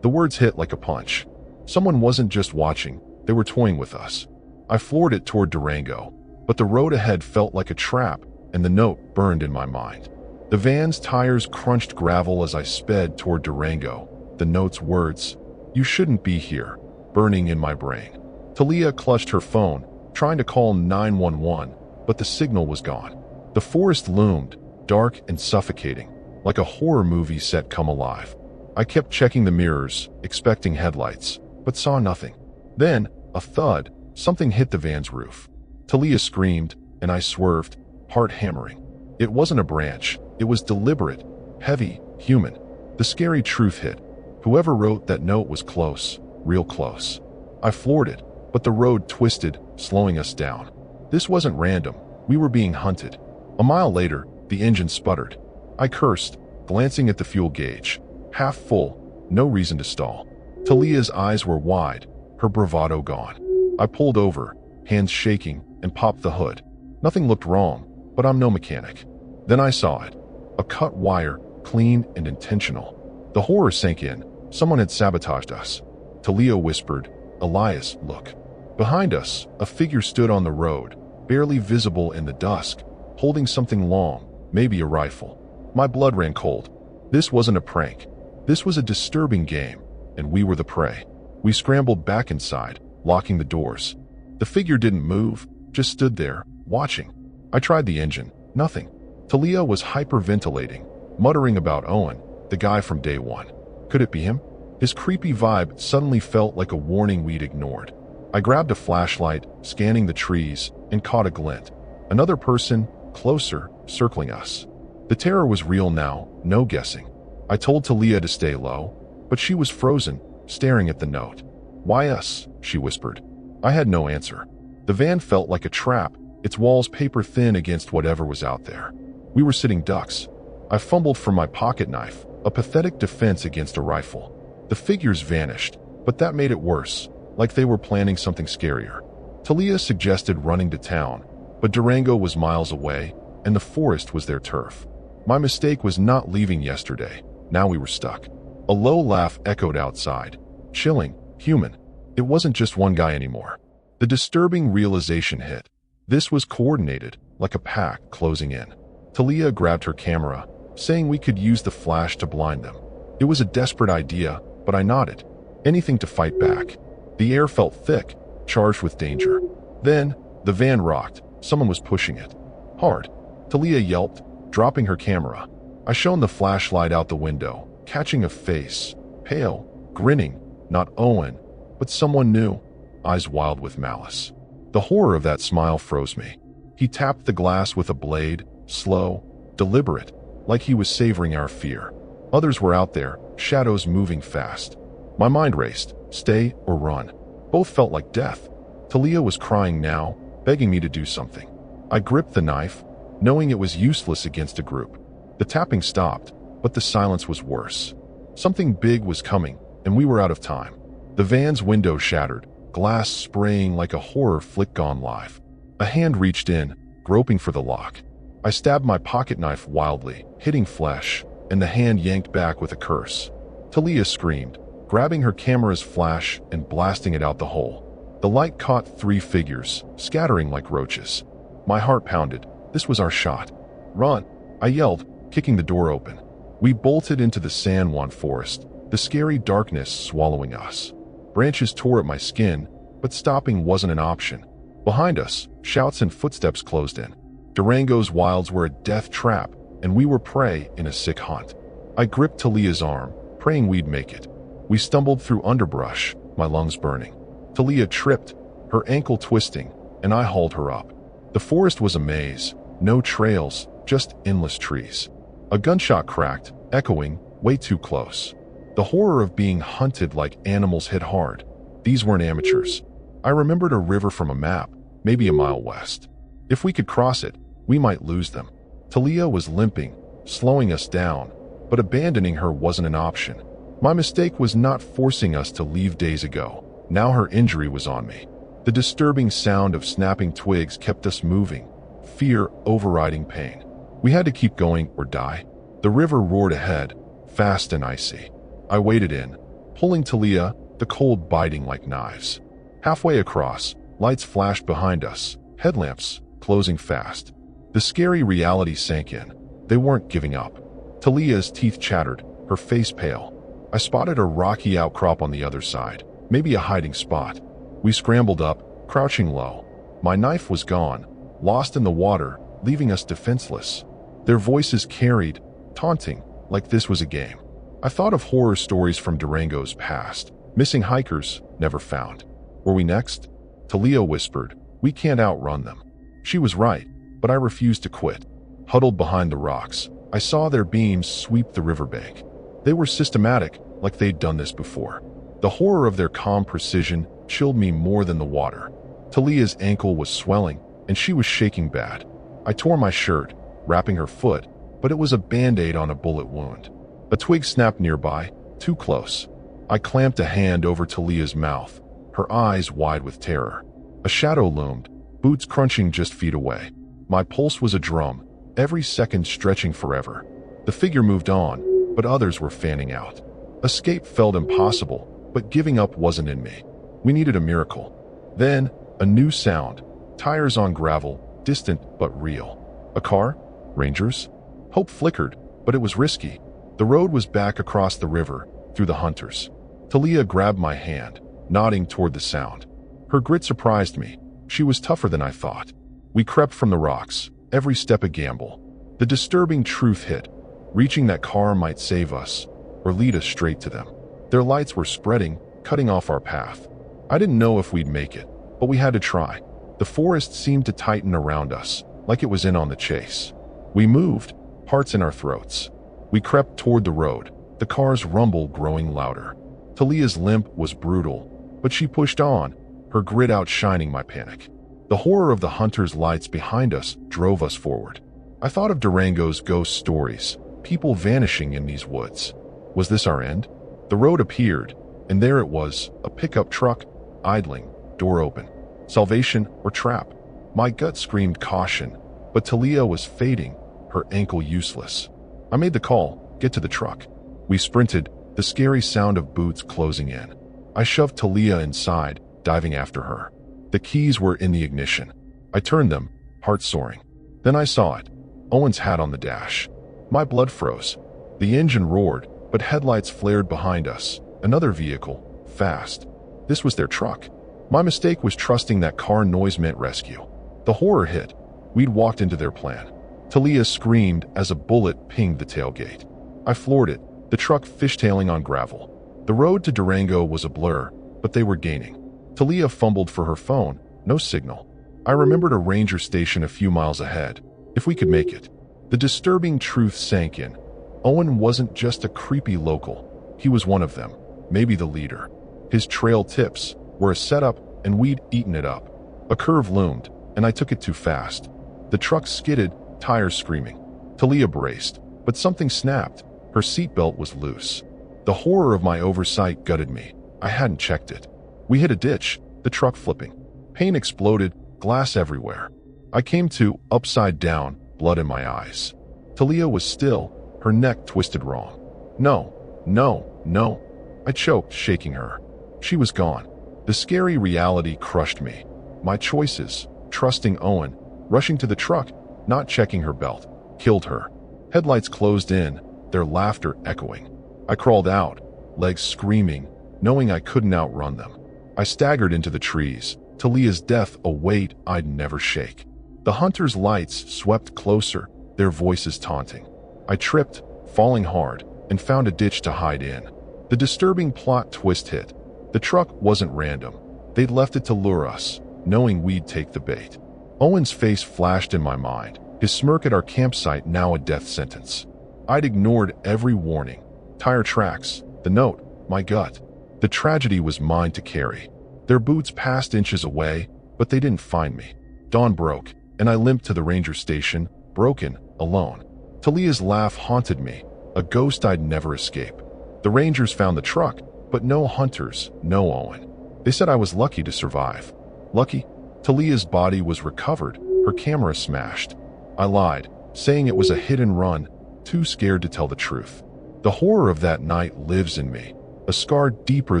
The words hit like a punch. Someone wasn't just watching, they were toying with us. I floored it toward Durango, but the road ahead felt like a trap, and the note burned in my mind. The van's tires crunched gravel as I sped toward Durango, the note's words, "You shouldn't be here," burning in my brain. Talia clutched her phone, trying to call 911, but the signal was gone. The forest loomed, dark and suffocating, like a horror movie set come alive. I kept checking the mirrors, expecting headlights, but saw nothing. Then, a thud, something hit the van's roof. Talia screamed, and I swerved, heart hammering. It wasn't a branch, it was deliberate, heavy, human. The scary truth hit. Whoever wrote that note was close, real close. I floored it, but the road twisted, slowing us down. This wasn't random, we were being hunted. A mile later, the engine sputtered. I cursed, glancing at the fuel gauge. Half full, no reason to stall. Talia's eyes were wide, her bravado gone. I pulled over, hands shaking, and popped the hood. Nothing looked wrong, but I'm no mechanic. Then I saw it. A cut wire, clean and intentional. The horror sank in. Someone had sabotaged us. Talia whispered, "Elias, look." Behind us, a figure stood on the road, barely visible in the dusk, holding something long, maybe a rifle. My blood ran cold. This wasn't a prank. This was a disturbing game, and we were the prey. We scrambled back inside, locking the doors. The figure didn't move, just stood there, watching. I tried the engine. Nothing. Talia was hyperventilating, muttering about Owen, the guy from day one. Could it be him? His creepy vibe suddenly felt like a warning we'd ignored. I grabbed a flashlight, scanning the trees, and caught a glint. Another person, closer, circling us. The terror was real now, no guessing. I told Talia to stay low, but she was frozen, staring at the note. "Why us?" she whispered. I had no answer. The van felt like a trap, its walls paper thin against whatever was out there. We were sitting ducks. I fumbled for my pocket knife, a pathetic defense against a rifle. The figures vanished, but that made it worse. like they were planning something scarier. Talia suggested running to town, but Durango was miles away, and the forest was their turf. My mistake was not leaving yesterday. Now we were stuck. A low laugh echoed outside. Chilling, human. It wasn't just one guy anymore. The disturbing realization hit. This was coordinated, like a pack closing in. Talia grabbed her camera, saying we could use the flash to blind them. It was a desperate idea, but I nodded. Anything to fight back. The air felt thick, charged with danger. Then, the van rocked. Someone was pushing it. Hard. Talia yelped, dropping her camera. I shone the flashlight out the window, catching a face. Pale, grinning, not Owen, but someone new. Eyes wild with malice. The horror of that smile froze me. He tapped the glass with a blade, slow, deliberate, like he was savoring our fear. Others were out there, shadows moving fast. My mind raced, stay or run. Both felt like death. Talia was crying now, begging me to do something. I gripped the knife, knowing it was useless against a group. The tapping stopped, but the silence was worse. Something big was coming, and we were out of time. The van's window shattered, glass spraying like a horror flick gone live. A hand reached in, groping for the lock. I stabbed my pocket knife wildly, hitting flesh, and the hand yanked back with a curse. Talia screamed, grabbing her camera's flash and blasting it out the hole. The light caught 3 figures, scattering like roaches. My heart pounded. This was our shot. Run, I yelled, kicking the door open. We bolted into the San Juan forest, the scary darkness swallowing us. Branches tore at my skin, but stopping wasn't an option. Behind us, shouts and footsteps closed in. Durango's wilds were a death trap, and we were prey in a sick hunt. I gripped Talia's arm, praying we'd make it. We stumbled through underbrush, my lungs burning. Talia tripped, her ankle twisting, and I hauled her up. The forest was a maze, no trails, just endless trees. A gunshot cracked, echoing, way too close. The horror of being hunted like animals hit hard. These weren't amateurs. I remembered a river from a map, maybe a mile west. If we could cross it, we might lose them. Talia was limping, slowing us down, but abandoning her wasn't an option. My mistake was not forcing us to leave days ago. Now her injury was on me. The disturbing sound of snapping twigs kept us moving, fear overriding pain. We had to keep going or die. The river roared ahead, fast and icy. I waded in, pulling Talia, the cold biting like knives. Halfway across, lights flashed behind us, headlamps closing fast. The scary reality sank in. They weren't giving up. Talia's teeth chattered, her face pale. I spotted a rocky outcrop on the other side, maybe a hiding spot. We scrambled up, crouching low. My knife was gone, lost in the water, leaving us defenseless. Their voices carried, taunting, like this was a game. I thought of horror stories from Durango's past. Missing hikers, never found. Were we next? Talia whispered, we can't outrun them. She was right, but I refused to quit. Huddled behind the rocks, I saw their beams sweep the riverbank. They were systematic, like they'd done this before. The horror of their calm precision chilled me more than the water. Talia's ankle was swelling, and she was shaking bad. I tore my shirt, wrapping her foot, but it was a band-aid on a bullet wound. A twig snapped nearby, too close. I clamped a hand over Talia's mouth, her eyes wide with terror. A shadow loomed, boots crunching just feet away. My pulse was a drum, every second stretching forever. The figure moved on, but others were fanning out. Escape felt impossible, but giving up wasn't in me. We needed a miracle. Then, a new sound. Tires on gravel, distant but real. A car? Rangers? Hope flickered, but it was risky. The road was back across the river, through the hunters. Talia grabbed my hand, nodding toward the sound. Her grit surprised me. She was tougher than I thought. We crept from the rocks, every step a gamble. The disturbing truth hit. Reaching that car might save us, or lead us straight to them. Their lights were spreading, cutting off our path. I didn't know if we'd make it, but we had to try. The forest seemed to tighten around us, like it was in on the chase. We moved, hearts in our throats. We crept toward the road, the car's rumble growing louder. Talia's limp was brutal, but she pushed on, her grit outshining my panic. The horror of the hunters' lights behind us drove us forward. I thought of Durango's ghost stories, people vanishing in these woods. Was this our end? The road appeared, and there it was, a pickup truck, idling, door open. Salvation or trap? My gut screamed caution, but Talia was fading, her ankle useless. I made the call, get to the truck. We sprinted, the scary sound of boots closing in. I shoved Talia inside, diving after her. The keys were in the ignition. I turned them, heart soaring. Then I saw it. Owen's hat on the dash. My blood froze. The engine roared, but headlights flared behind us. Another vehicle, fast. This was their truck. My mistake was trusting that car noise meant rescue. The horror hit. We'd walked into their plan. Talia screamed as a bullet pinged the tailgate. I floored it, the truck fishtailing on gravel. The road to Durango was a blur, but they were gaining. Talia fumbled for her phone, no signal. I remembered a ranger station a few miles ahead. If we could make it. The disturbing truth sank in. Owen wasn't just a creepy local. He was one of them, maybe the leader. His trail tips were a setup, and we'd eaten it up. A curve loomed, and I took it too fast. The truck skidded, tires screaming. Talia braced, but something snapped. Her seatbelt was loose. The horror of my oversight gutted me. I hadn't checked it. We hit a ditch, the truck flipping. Paint exploded, glass everywhere. I came to, upside down, blood in my eyes. Talia was still, her neck twisted wrong. No, no, no. I choked, shaking her. She was gone. The scary reality crushed me. My choices, trusting Owen, rushing to the truck, not checking her belt, killed her. Headlights closed in, their laughter echoing. I crawled out, legs screaming, knowing I couldn't outrun them. I staggered into the trees, Talia's death a weight I'd never shake. The hunters' lights swept closer, their voices taunting. I tripped, falling hard, and found a ditch to hide in. The disturbing plot twist hit. The truck wasn't random. They'd left it to lure us, knowing we'd take the bait. Owen's face flashed in my mind, his smirk at our campsite now a death sentence. I'd ignored every warning. Tire tracks, the note, my gut. The tragedy was mine to carry. Their boots passed inches away, but they didn't find me. Dawn broke, and I limped to the ranger station, broken, alone. Talia's laugh haunted me, a ghost I'd never escape. The rangers found the truck, but no hunters, no Owen. They said I was lucky to survive. Lucky? Talia's body was recovered, her camera smashed. I lied, saying it was a hit and run, too scared to tell the truth. The horror of that night lives in me, a scar deeper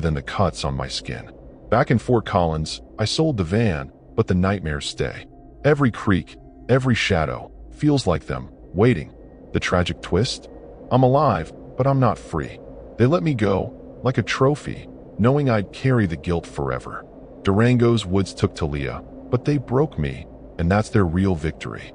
than the cuts on my skin. Back in Fort Collins, I sold the van, but the nightmares stay. Every creak, every shadow, feels like them, waiting. The tragic twist? I'm alive, but I'm not free. They let me go, like a trophy, knowing I'd carry the guilt forever. Durango's woods took Talia, but they broke me, and that's their real victory.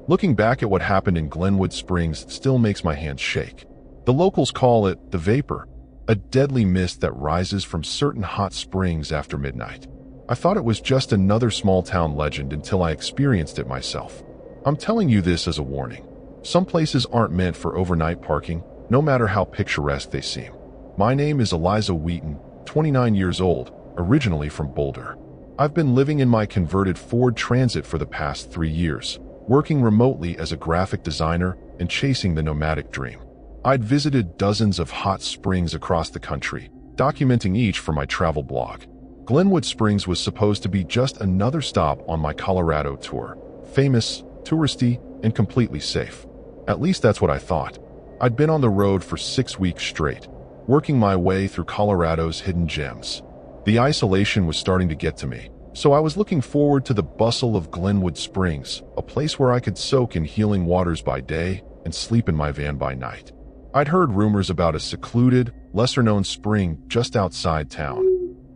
Looking back at what happened in Glenwood Springs still makes my hands shake. The locals call it the vapor, a deadly mist that rises from certain hot springs after midnight. I thought it was just another small-town legend until I experienced it myself. I'm telling you this as a warning. Some places aren't meant for overnight parking, no matter how picturesque they seem. My name is Eliza Wheaton, 29 years old, originally from Boulder. I've been living in my converted Ford Transit for the past 3 years, working remotely as a graphic designer and chasing the nomadic dream. I'd visited dozens of hot springs across the country, documenting each for my travel blog. Glenwood Springs was supposed to be just another stop on my Colorado tour. Famous, touristy, and completely safe. At least that's what I thought. I'd been on the road for 6 weeks straight, working my way through Colorado's hidden gems. The isolation was starting to get to me, so I was looking forward to the bustle of Glenwood Springs, a place where I could soak in healing waters by day and sleep in my van by night. I'd heard rumors about a secluded, lesser-known spring just outside town,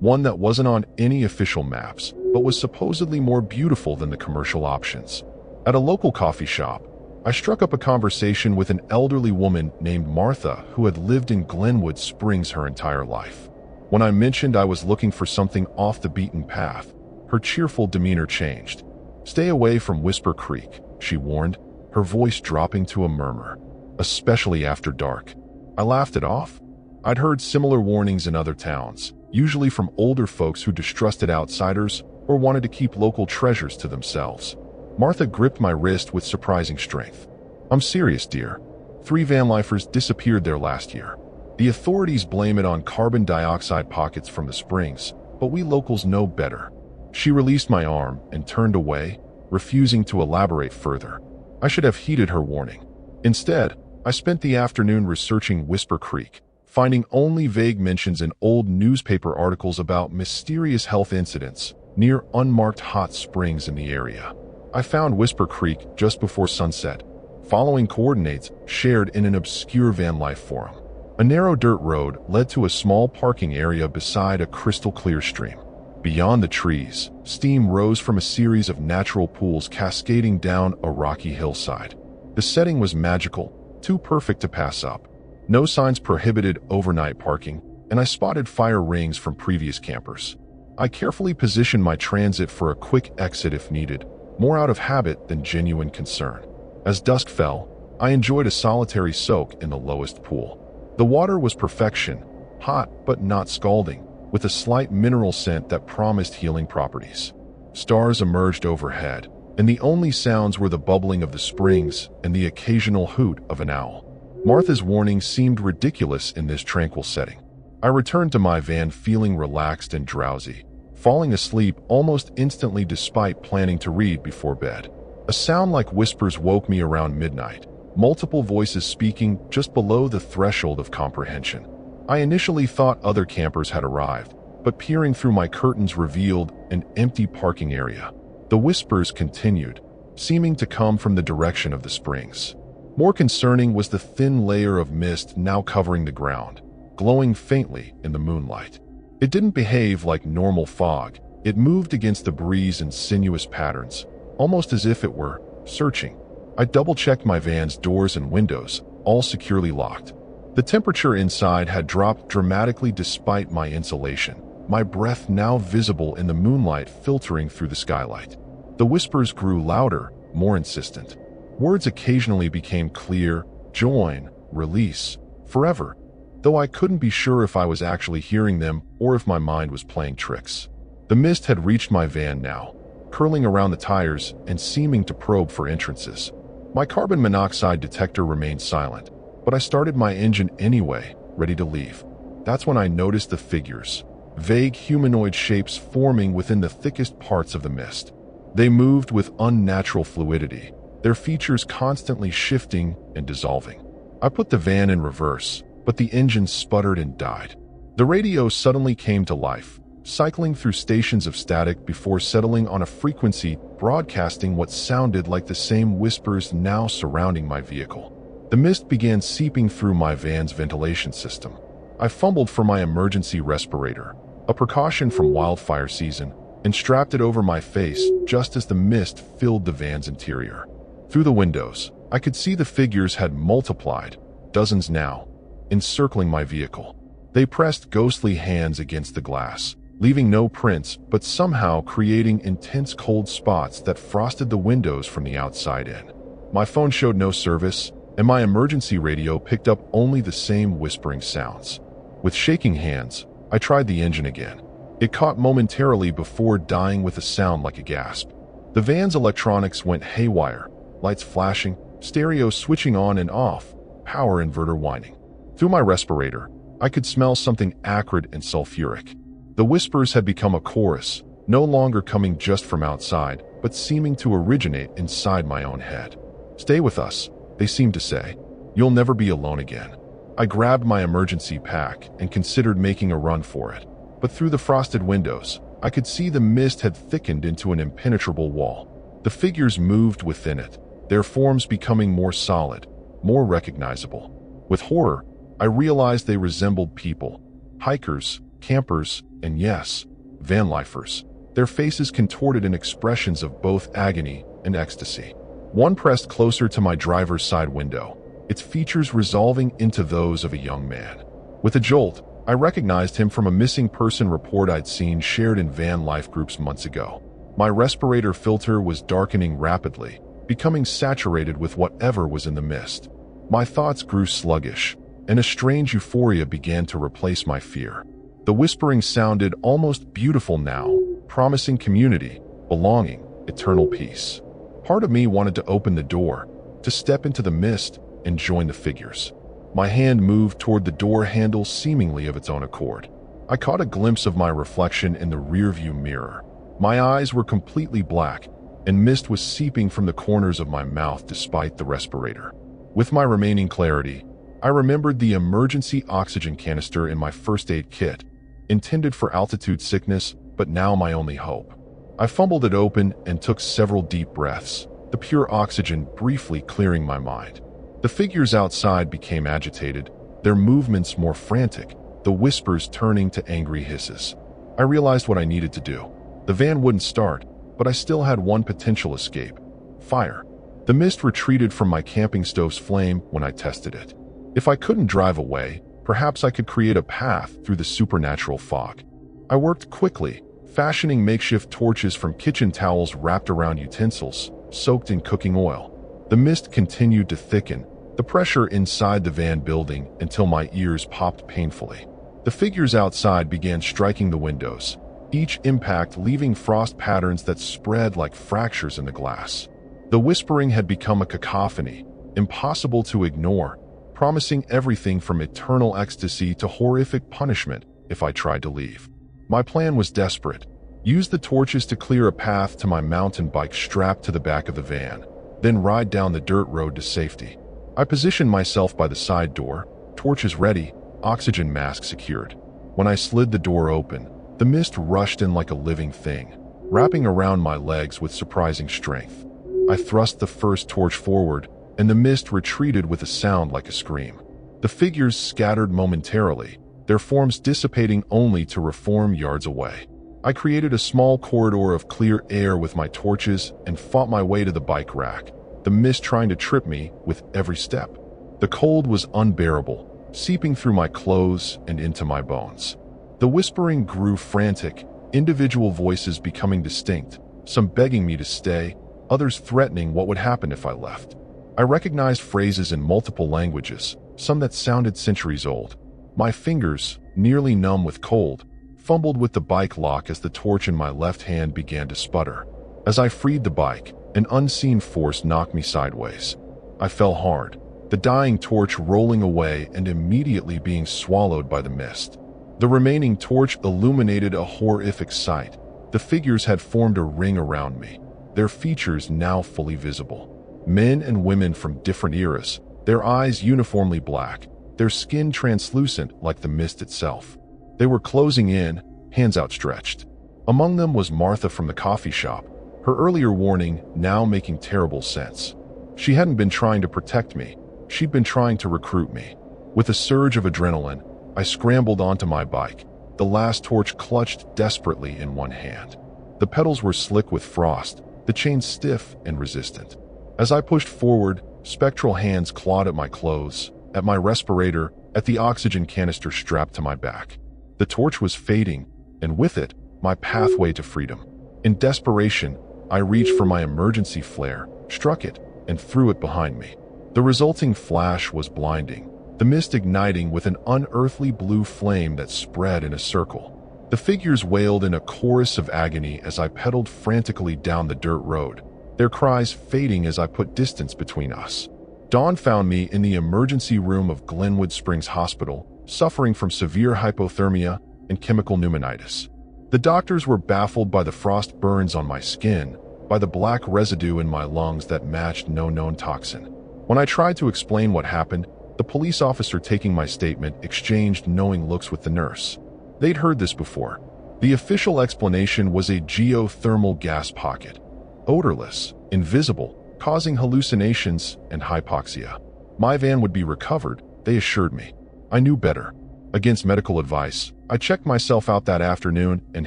one that wasn't on any official maps, but was supposedly more beautiful than the commercial options. At a local coffee shop, I struck up a conversation with an elderly woman named Martha who had lived in Glenwood Springs her entire life. When I mentioned I was looking for something off the beaten path, her cheerful demeanor changed. "Stay away from Whisper Creek," she warned, her voice dropping to a murmur, "especially after dark." I laughed it off. I'd heard similar warnings in other towns, usually from older folks who distrusted outsiders or wanted to keep local treasures to themselves. Martha gripped my wrist with surprising strength. "I'm serious, dear. 3 Vanlifers disappeared there last year. The authorities blame it on carbon dioxide pockets from the springs, but we locals know better. She released my arm and turned away, refusing to elaborate further. I should have heeded her warning. Instead, I spent the afternoon researching Whisper Creek, finding only vague mentions in old newspaper articles about mysterious health incidents near unmarked hot springs in the area. I found Whisper Creek just before sunset, following coordinates shared in an obscure Vanlife forum. A narrow dirt road led to a small parking area beside a crystal-clear stream. Beyond the trees, steam rose from a series of natural pools cascading down a rocky hillside. The setting was magical, too perfect to pass up. No signs prohibited overnight parking, and I spotted fire rings from previous campers. I carefully positioned my transit for a quick exit if needed, more out of habit than genuine concern. As dusk fell, I enjoyed a solitary soak in the lowest pool. The water was perfection, hot but not scalding, with a slight mineral scent that promised healing properties. Stars emerged overhead, and the only sounds were the bubbling of the springs and the occasional hoot of an owl. Martha's warning seemed ridiculous in this tranquil setting. I returned to my van feeling relaxed and drowsy, falling asleep almost instantly despite planning to read before bed. A sound like whispers woke me around midnight, multiple voices speaking just below the threshold of comprehension. I initially thought other campers had arrived, but peering through my curtains revealed an empty parking area. The whispers continued, seeming to come from the direction of the springs. More concerning was the thin layer of mist now covering the ground, glowing faintly in the moonlight. It didn't behave like normal fog. It moved against the breeze in sinuous patterns, almost as if it were searching. I double-checked my van's doors and windows, all securely locked. The temperature inside had dropped dramatically despite my insulation, my breath now visible in the moonlight filtering through the skylight. The whispers grew louder, more insistent. Words occasionally became clear: join, release, forever, though I couldn't be sure if I was actually hearing them or if my mind was playing tricks. The mist had reached my van now, curling around the tires and seeming to probe for entrances. My carbon monoxide detector remained silent, but I started my engine anyway, ready to leave. That's when I noticed the figures, vague humanoid shapes forming within the thickest parts of the mist. They moved with unnatural fluidity, their features constantly shifting and dissolving. I put the van in reverse, but the engine sputtered and died. The radio suddenly came to life, cycling through stations of static before settling on a frequency broadcasting what sounded like the same whispers now surrounding my vehicle. The mist began seeping through my van's ventilation system. I fumbled for my emergency respirator, a precaution from wildfire season, and strapped it over my face just as the mist filled the van's interior. Through the windows, I could see the figures had multiplied, dozens now, encircling my vehicle. They pressed ghostly hands against the glass, leaving no prints but somehow creating intense cold spots that frosted the windows from the outside in. My phone showed no service, and my emergency radio picked up only the same whispering sounds. With shaking hands, I tried the engine again. It caught momentarily before dying with a sound like a gasp. The van's electronics went haywire, lights flashing, stereo switching on and off, power inverter whining. Through my respirator, I could smell something acrid and sulfuric. The whispers had become a chorus, no longer coming just from outside, but seeming to originate inside my own head. "Stay with us," they seemed to say. "You'll never be alone again." I grabbed my emergency pack and considered making a run for it. But through the frosted windows, I could see the mist had thickened into an impenetrable wall. The figures moved within it, their forms becoming more solid, more recognizable. With horror, I realized they resembled people, hikers, campers, and yes, vanlifers. Their faces contorted in expressions of both agony and ecstasy. One pressed closer to my driver's side window, its features resolving into those of a young man. With a jolt, I recognized him from a missing person report I'd seen shared in van life groups months ago. My respirator filter was darkening rapidly, becoming saturated with whatever was in the mist. My thoughts grew sluggish, and a strange euphoria began to replace my fear. The whispering sounded almost beautiful now, promising community, belonging, eternal peace. Part of me wanted to open the door, to step into the mist, and join the figures. My hand moved toward the door handle seemingly of its own accord. I caught a glimpse of my reflection in the rearview mirror. My eyes were completely black, and mist was seeping from the corners of my mouth despite the respirator. With my remaining clarity, I remembered the emergency oxygen canister in my first aid kit, intended for altitude sickness, but now my only hope. I fumbled it open and took several deep breaths, the pure oxygen briefly clearing my mind. The figures outside became agitated, their movements more frantic, the whispers turning to angry hisses. I realized what I needed to do. The van wouldn't start, but I still had one potential escape: fire. The mist retreated from my camping stove's flame when I tested it. If I couldn't drive away, perhaps I could create a path through the supernatural fog. I worked quickly, fashioning makeshift torches from kitchen towels wrapped around utensils, soaked in cooking oil. The mist continued to thicken, the pressure inside the van building until my ears popped painfully. The figures outside began striking the windows, each impact leaving frost patterns that spread like fractures in the glass. The whispering had become a cacophony, impossible to ignore, promising everything from eternal ecstasy to horrific punishment if I tried to leave. My plan was desperate: use the torches to clear a path to my mountain bike strapped to the back of the van, then ride down the dirt road to safety. I positioned myself by the side door, torches ready, oxygen mask secured. When I slid the door open, the mist rushed in like a living thing, wrapping around my legs with surprising strength. I thrust the first torch forward, and the mist retreated with a sound like a scream. The figures scattered momentarily, their forms dissipating only to reform yards away. I created a small corridor of clear air with my torches and fought my way to the bike rack, the mist trying to trip me with every step. The cold was unbearable, seeping through my clothes and into my bones. The whispering grew frantic, individual voices becoming distinct, some begging me to stay, others threatening what would happen if I left. I recognized phrases in multiple languages, some that sounded centuries old. My fingers, nearly numb with cold, fumbled with the bike lock as the torch in my left hand began to sputter. As I freed the bike, an unseen force knocked me sideways. I fell hard, the dying torch rolling away and immediately being swallowed by the mist. The remaining torch illuminated a horrific sight. The figures had formed a ring around me, their features now fully visible. Men and women from different eras, their eyes uniformly black, their skin translucent like the mist itself. They were closing in, hands outstretched. Among them was Martha from the coffee shop, her earlier warning now making terrible sense. She hadn't been trying to protect me, she'd been trying to recruit me. With a surge of adrenaline, I scrambled onto my bike, the last torch clutched desperately in one hand. The pedals were slick with frost, the chain stiff and resistant. As I pushed forward, spectral hands clawed at my clothes, at my respirator, at the oxygen canister strapped to my back. The torch was fading, and with it, my pathway to freedom. In desperation, I reached for my emergency flare, struck it, and threw it behind me. The resulting flash was blinding, the mist igniting with an unearthly blue flame that spread in a circle. The figures wailed in a chorus of agony as I pedaled frantically down the dirt road, their cries fading as I put distance between us. Dawn found me in the emergency room of Glenwood Springs Hospital, suffering from severe hypothermia and chemical pneumonitis. The doctors were baffled by the frost burns on my skin, by the black residue in my lungs that matched no known toxin. When I tried to explain what happened, the police officer taking my statement exchanged knowing looks with the nurse. They'd heard this before. The official explanation was a geothermal gas pocket, odorless, invisible, causing hallucinations and hypoxia. My van would be recovered, they assured me. I knew better. Against medical advice, I checked myself out that afternoon and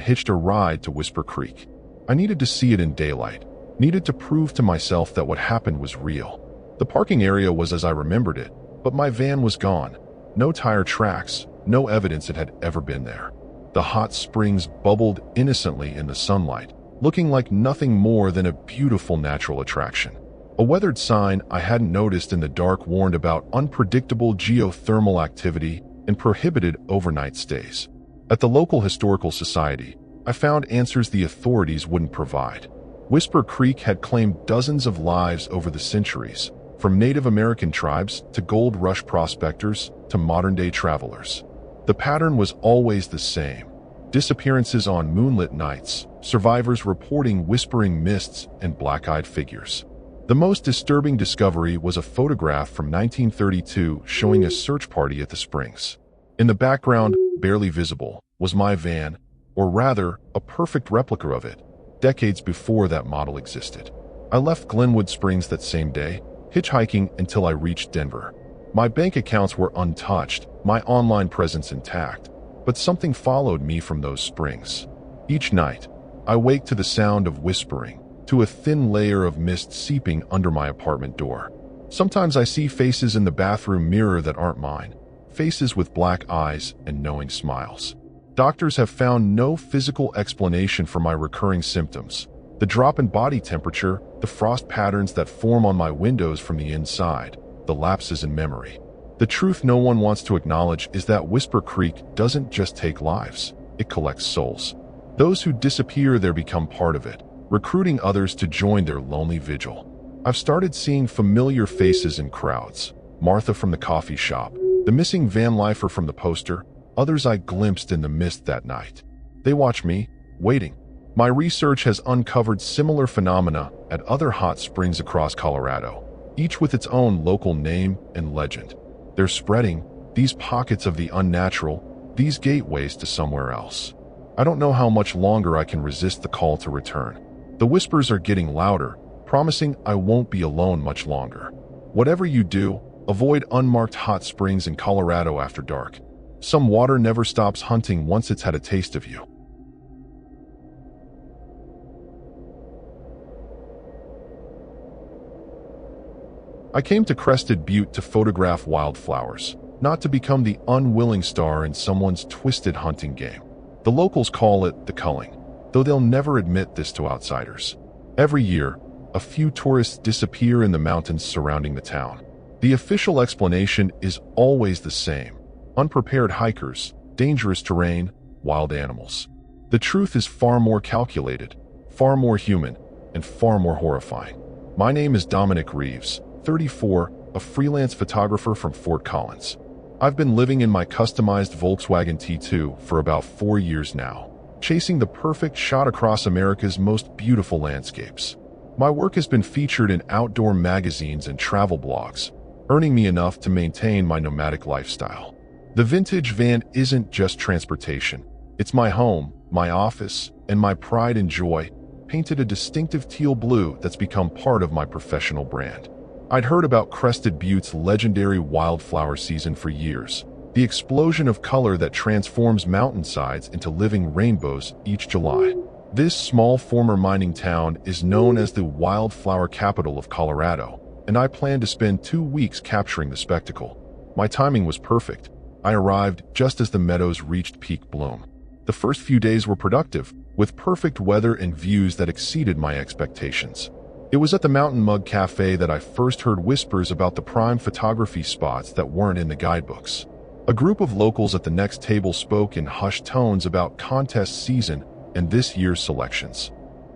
hitched a ride to Whisper Creek. I needed to see it in daylight, needed to prove to myself that what happened was real. The parking area was as I remembered it, but my van was gone. No tire tracks, no evidence it had ever been there. The hot springs bubbled innocently in the sunlight, looking like nothing more than a beautiful natural attraction. A weathered sign I hadn't noticed in the dark warned about unpredictable geothermal activity and prohibited overnight stays. At the local historical society, I found answers the authorities wouldn't provide. Whisper Creek had claimed dozens of lives over the centuries, from Native American tribes to gold rush prospectors to modern-day travelers. The pattern was always the same. Disappearances on moonlit nights, survivors reporting whispering mists and black-eyed figures. The most disturbing discovery was a photograph from 1932 showing a search party at the springs. In the background, barely visible, was my van, or rather, a perfect replica of it, decades before that model existed. I left Glenwood Springs that same day, hitchhiking until I reached Denver. My bank accounts were untouched, my online presence intact, but something followed me from those springs. Each night, I wake to the sound of whispering, to a thin layer of mist seeping under my apartment door. Sometimes I see faces in the bathroom mirror that aren't mine, faces with black eyes and knowing smiles. Doctors have found no physical explanation for my recurring symptoms. The drop in body temperature, the frost patterns that form on my windows from the inside, the lapses in memory. The truth no one wants to acknowledge is that Whisper Creek doesn't just take lives, it collects souls. Those who disappear there become part of it, recruiting others to join their lonely vigil. I've started seeing familiar faces in crowds. Martha from the coffee shop, the missing Vanlifer from the poster, others I glimpsed in the mist that night. They watch me, waiting. My research has uncovered similar phenomena at other hot springs across Colorado, each with its own local name and legend. They're spreading, these pockets of the unnatural, these gateways to somewhere else. I don't know how much longer I can resist the call to return. The whispers are getting louder, promising I won't be alone much longer. Whatever you do, avoid unmarked hot springs in Colorado after dark. Some water never stops hunting once it's had a taste of you. I came to Crested Butte to photograph wildflowers, not to become the unwilling star in someone's twisted hunting game. The locals call it the culling, though they'll never admit this to outsiders. Every year, a few tourists disappear in the mountains surrounding the town. The official explanation is always the same: unprepared hikers, dangerous terrain, wild animals. The truth is far more calculated, far more human, and far more horrifying. My name is Dominic Reeves, 34, a freelance photographer from Fort Collins. I've been living in my customized Volkswagen T2 for about 4 years now, chasing the perfect shot across America's most beautiful landscapes. My work has been featured in outdoor magazines and travel blogs, earning me enough to maintain my nomadic lifestyle. The vintage van isn't just transportation. It's my home, my office, and my pride and joy, painted a distinctive teal blue that's become part of my professional brand. I'd heard about Crested Butte's legendary wildflower season for years, the explosion of color that transforms mountainsides into living rainbows each July. This small former mining town is known as the wildflower capital of Colorado, and I plan to spend 2 weeks capturing the spectacle. My timing was perfect. I arrived just as the meadows reached peak bloom. The first few days were productive, with perfect weather and views that exceeded my expectations. It was at the Mountain Mug Cafe that I first heard whispers about the prime photography spots that weren't in the guidebooks. A group of locals at the next table spoke in hushed tones about contest season and this year's selections.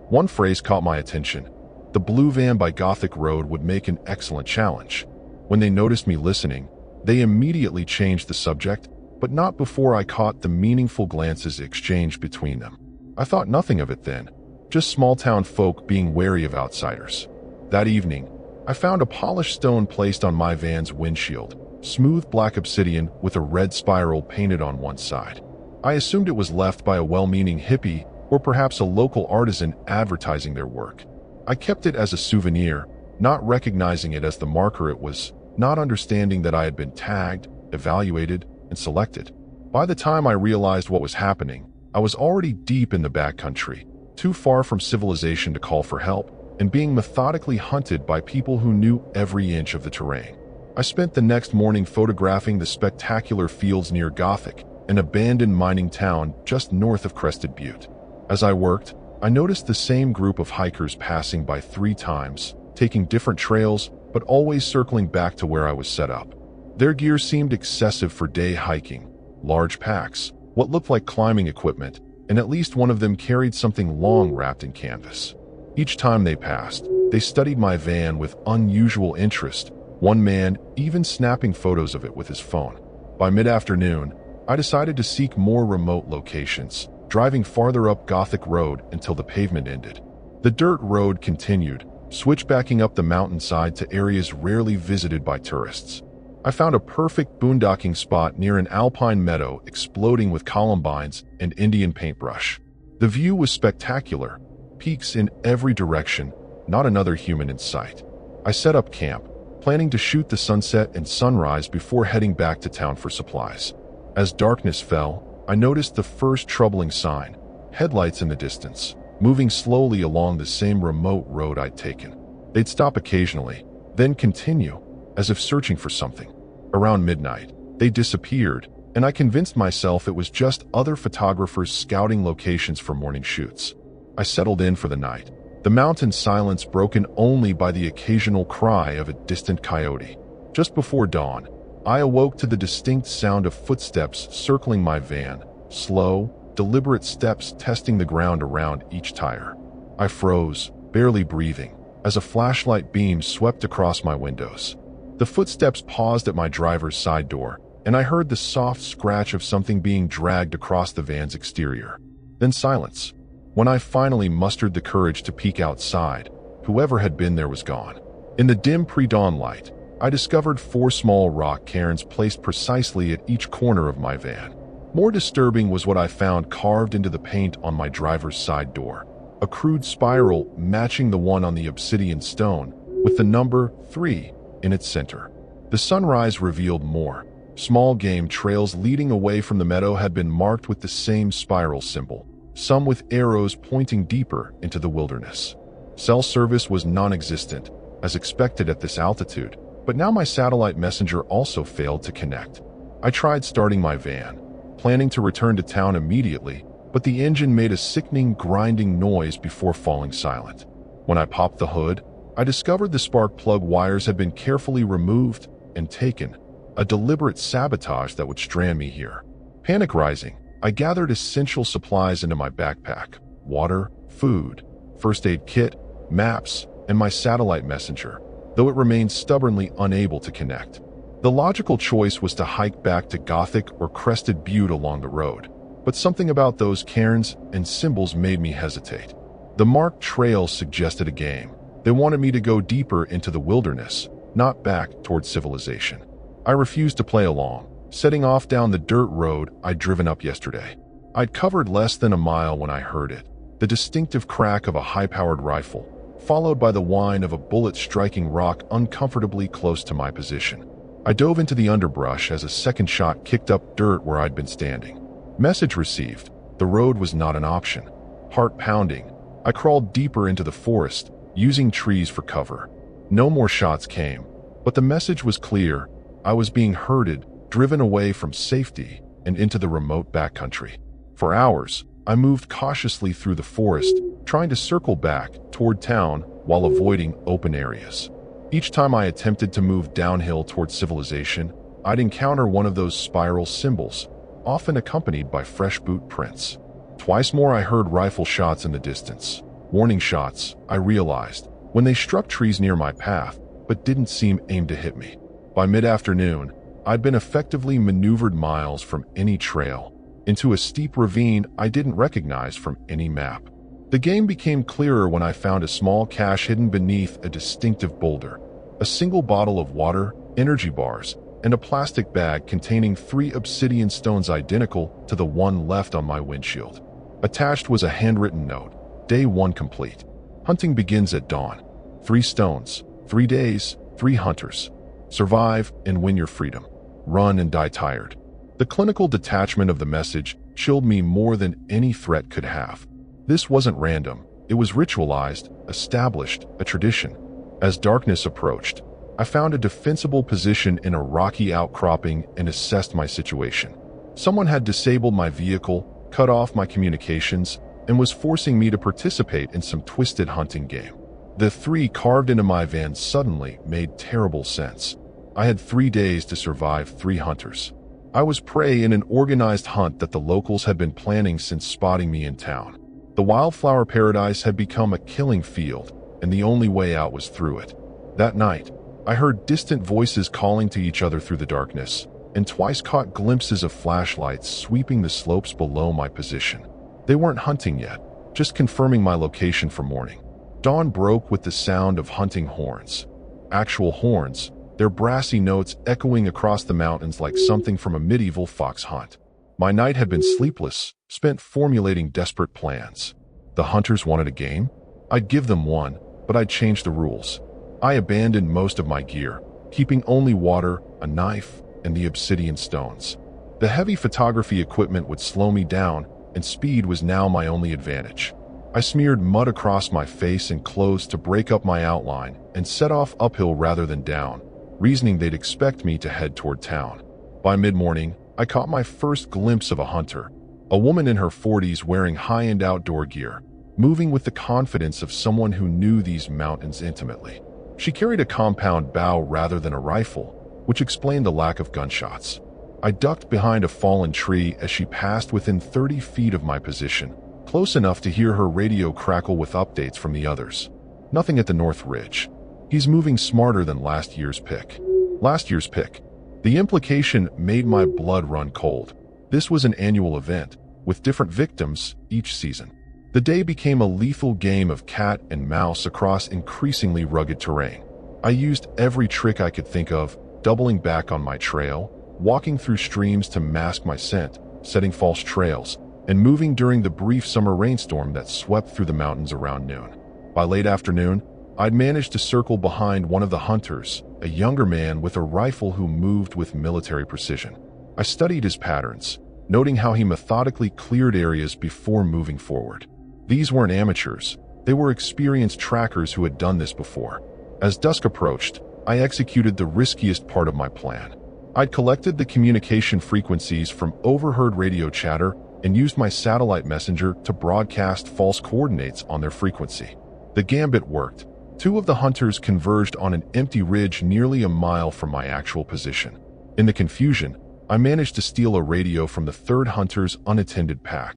One phrase caught my attention: the blue van by Gothic Road would make an excellent challenge. When they noticed me listening, they immediately changed the subject, but not before I caught the meaningful glances exchanged between them. I thought nothing of it then, just small-town folk being wary of outsiders. That evening, I found a polished stone placed on my van's windshield, smooth black obsidian with a red spiral painted on one side. I assumed it was left by a well-meaning hippie or perhaps a local artisan advertising their work. I kept it as a souvenir, not recognizing it as the marker it was, not understanding that I had been tagged, evaluated, and selected. By the time I realized what was happening, I was already deep in the backcountry, too far from civilization to call for help, and being methodically hunted by people who knew every inch of the terrain. I spent the next morning photographing the spectacular fields near Gothic, an abandoned mining town just north of Crested Butte. As I worked, I noticed the same group of hikers passing by 3 times, taking different trails, but always circling back to where I was set up. Their gear seemed excessive for day hiking: large packs, what looked like climbing equipment, and at least one of them carried something long wrapped in canvas. Each time they passed, they studied my van with unusual interest, one man even snapping photos of it with his phone. By mid-afternoon, I decided to seek more remote locations, driving farther up Gothic Road until the pavement ended. The dirt road continued, switchbacking up the mountainside to areas rarely visited by tourists. I found a perfect boondocking spot near an alpine meadow exploding with columbines and Indian paintbrush. The view was spectacular, peaks in every direction, not another human in sight. I set up camp, planning to shoot the sunset and sunrise before heading back to town for supplies. As darkness fell, I noticed the first troubling sign, headlights in the distance, moving slowly along the same remote road I'd taken. They'd stop occasionally, then continue, as if searching for something. Around midnight, they disappeared, and I convinced myself it was just other photographers scouting locations for morning shoots. I settled in for the night, the mountain silence broken only by the occasional cry of a distant coyote. Just before dawn, I awoke to the distinct sound of footsteps circling my van, slow, deliberate steps testing the ground around each tire. I froze, barely breathing, as a flashlight beam swept across my windows. The footsteps paused at my driver's side door, and I heard the soft scratch of something being dragged across the van's exterior. Then silence. When I finally mustered the courage to peek outside, whoever had been there was gone. In the dim pre-dawn light, I discovered 4 small rock cairns placed precisely at each corner of my van. More disturbing was what I found carved into the paint on my driver's side door, a crude spiral matching the one on the obsidian stone, with the number 3 in its center. The sunrise revealed more. Small game trails leading away from the meadow had been marked with the same spiral symbol, some with arrows pointing deeper into the wilderness. Cell service was non-existent, as expected at this altitude, but now my satellite messenger also failed to connect. I tried starting my van, planning to return to town immediately, but the engine made a sickening, grinding noise before falling silent. When I popped the hood, I discovered the spark plug wires had been carefully removed and taken, a deliberate sabotage that would strand me here. Panic rising, I gathered essential supplies into my backpack: water, food, first aid kit, maps, and my satellite messenger, though it remained stubbornly unable to connect. The logical choice was to hike back to Gothic or Crested Butte along the road, but something about those cairns and symbols made me hesitate. The marked trails suggested a game. They wanted me to go deeper into the wilderness, not back towards civilization. I refused to play along, setting off down the dirt road I'd driven up yesterday. I'd covered less than a mile when I heard it, the distinctive crack of a high-powered rifle, followed by the whine of a bullet striking rock uncomfortably close to my position. I dove into the underbrush as a second shot kicked up dirt where I'd been standing. Message received. The road was not an option. Heart pounding, I crawled deeper into the forest, using trees for cover. No more shots came, but the message was clear. I was being herded, driven away from safety and into the remote backcountry. For hours, I moved cautiously through the forest, trying to circle back toward town while avoiding open areas. Each time I attempted to move downhill toward civilization, I'd encounter one of those spiral symbols, often accompanied by fresh boot prints. Twice more I heard rifle shots in the distance. Warning shots, I realized, when they struck trees near my path, but didn't seem aimed to hit me. By mid-afternoon, I'd been effectively maneuvered miles from any trail, into a steep ravine I didn't recognize from any map. The game became clearer when I found a small cache hidden beneath a distinctive boulder, a single bottle of water, energy bars, and a plastic bag containing 3 obsidian stones identical to the one left on my windshield. Attached was a handwritten note: Day 1 complete. Hunting begins at dawn. 3 stones, 3 days, 3 hunters. Survive and win your freedom. Run and die tired. The clinical detachment of the message chilled me more than any threat could have. This wasn't random. It was ritualized, established, a tradition. As darkness approached, I found a defensible position in a rocky outcropping and assessed my situation. Someone had disabled my vehicle, cut off my communications, and was forcing me to participate in some twisted hunting game. The 3 carved into my van suddenly made terrible sense. I had 3 days to survive 3 hunters. I was prey in an organized hunt that the locals had been planning since spotting me in town. The wildflower paradise had become a killing field, and the only way out was through it. That night, I heard distant voices calling to each other through the darkness, and twice caught glimpses of flashlights sweeping the slopes below my position. They weren't hunting yet, just confirming my location for morning. Dawn broke with the sound of hunting horns. Actual horns, their brassy notes echoing across the mountains like something from a medieval fox hunt. My night had been sleepless, spent formulating desperate plans. The hunters wanted a game? I'd give them one, but I'd change the rules. I abandoned most of my gear, keeping only water, a knife, and the obsidian stones. The heavy photography equipment would slow me down, and speed was now my only advantage. I smeared mud across my face and clothes to break up my outline and set off uphill rather than down, reasoning they'd expect me to head toward town. By mid-morning, I caught my first glimpse of a hunter, a woman in her 40s wearing high-end outdoor gear, moving with the confidence of someone who knew these mountains intimately. She carried a compound bow rather than a rifle, which explained the lack of gunshots. I ducked behind a fallen tree as she passed within 30 feet of my position, close enough to hear her radio crackle with updates from the others. Nothing at the North Ridge. He's moving smarter than last year's pick. Last year's pick. The implication made my blood run cold. This was an annual event, with different victims each season. The day became a lethal game of cat and mouse across increasingly rugged terrain. I used every trick I could think of, doubling back on my trail, walking through streams to mask my scent, setting false trails, and moving during the brief summer rainstorm that swept through the mountains around noon. By late afternoon, I'd managed to circle behind one of the hunters, a younger man with a rifle who moved with military precision. I studied his patterns, noting how he methodically cleared areas before moving forward. These weren't amateurs, they were experienced trackers who had done this before. As dusk approached, I executed the riskiest part of my plan. I'd collected the communication frequencies from overheard radio chatter and used my satellite messenger to broadcast false coordinates on their frequency. The gambit worked. Two of the hunters converged on an empty ridge nearly a mile from my actual position. In the confusion, I managed to steal a radio from the third hunter's unattended pack.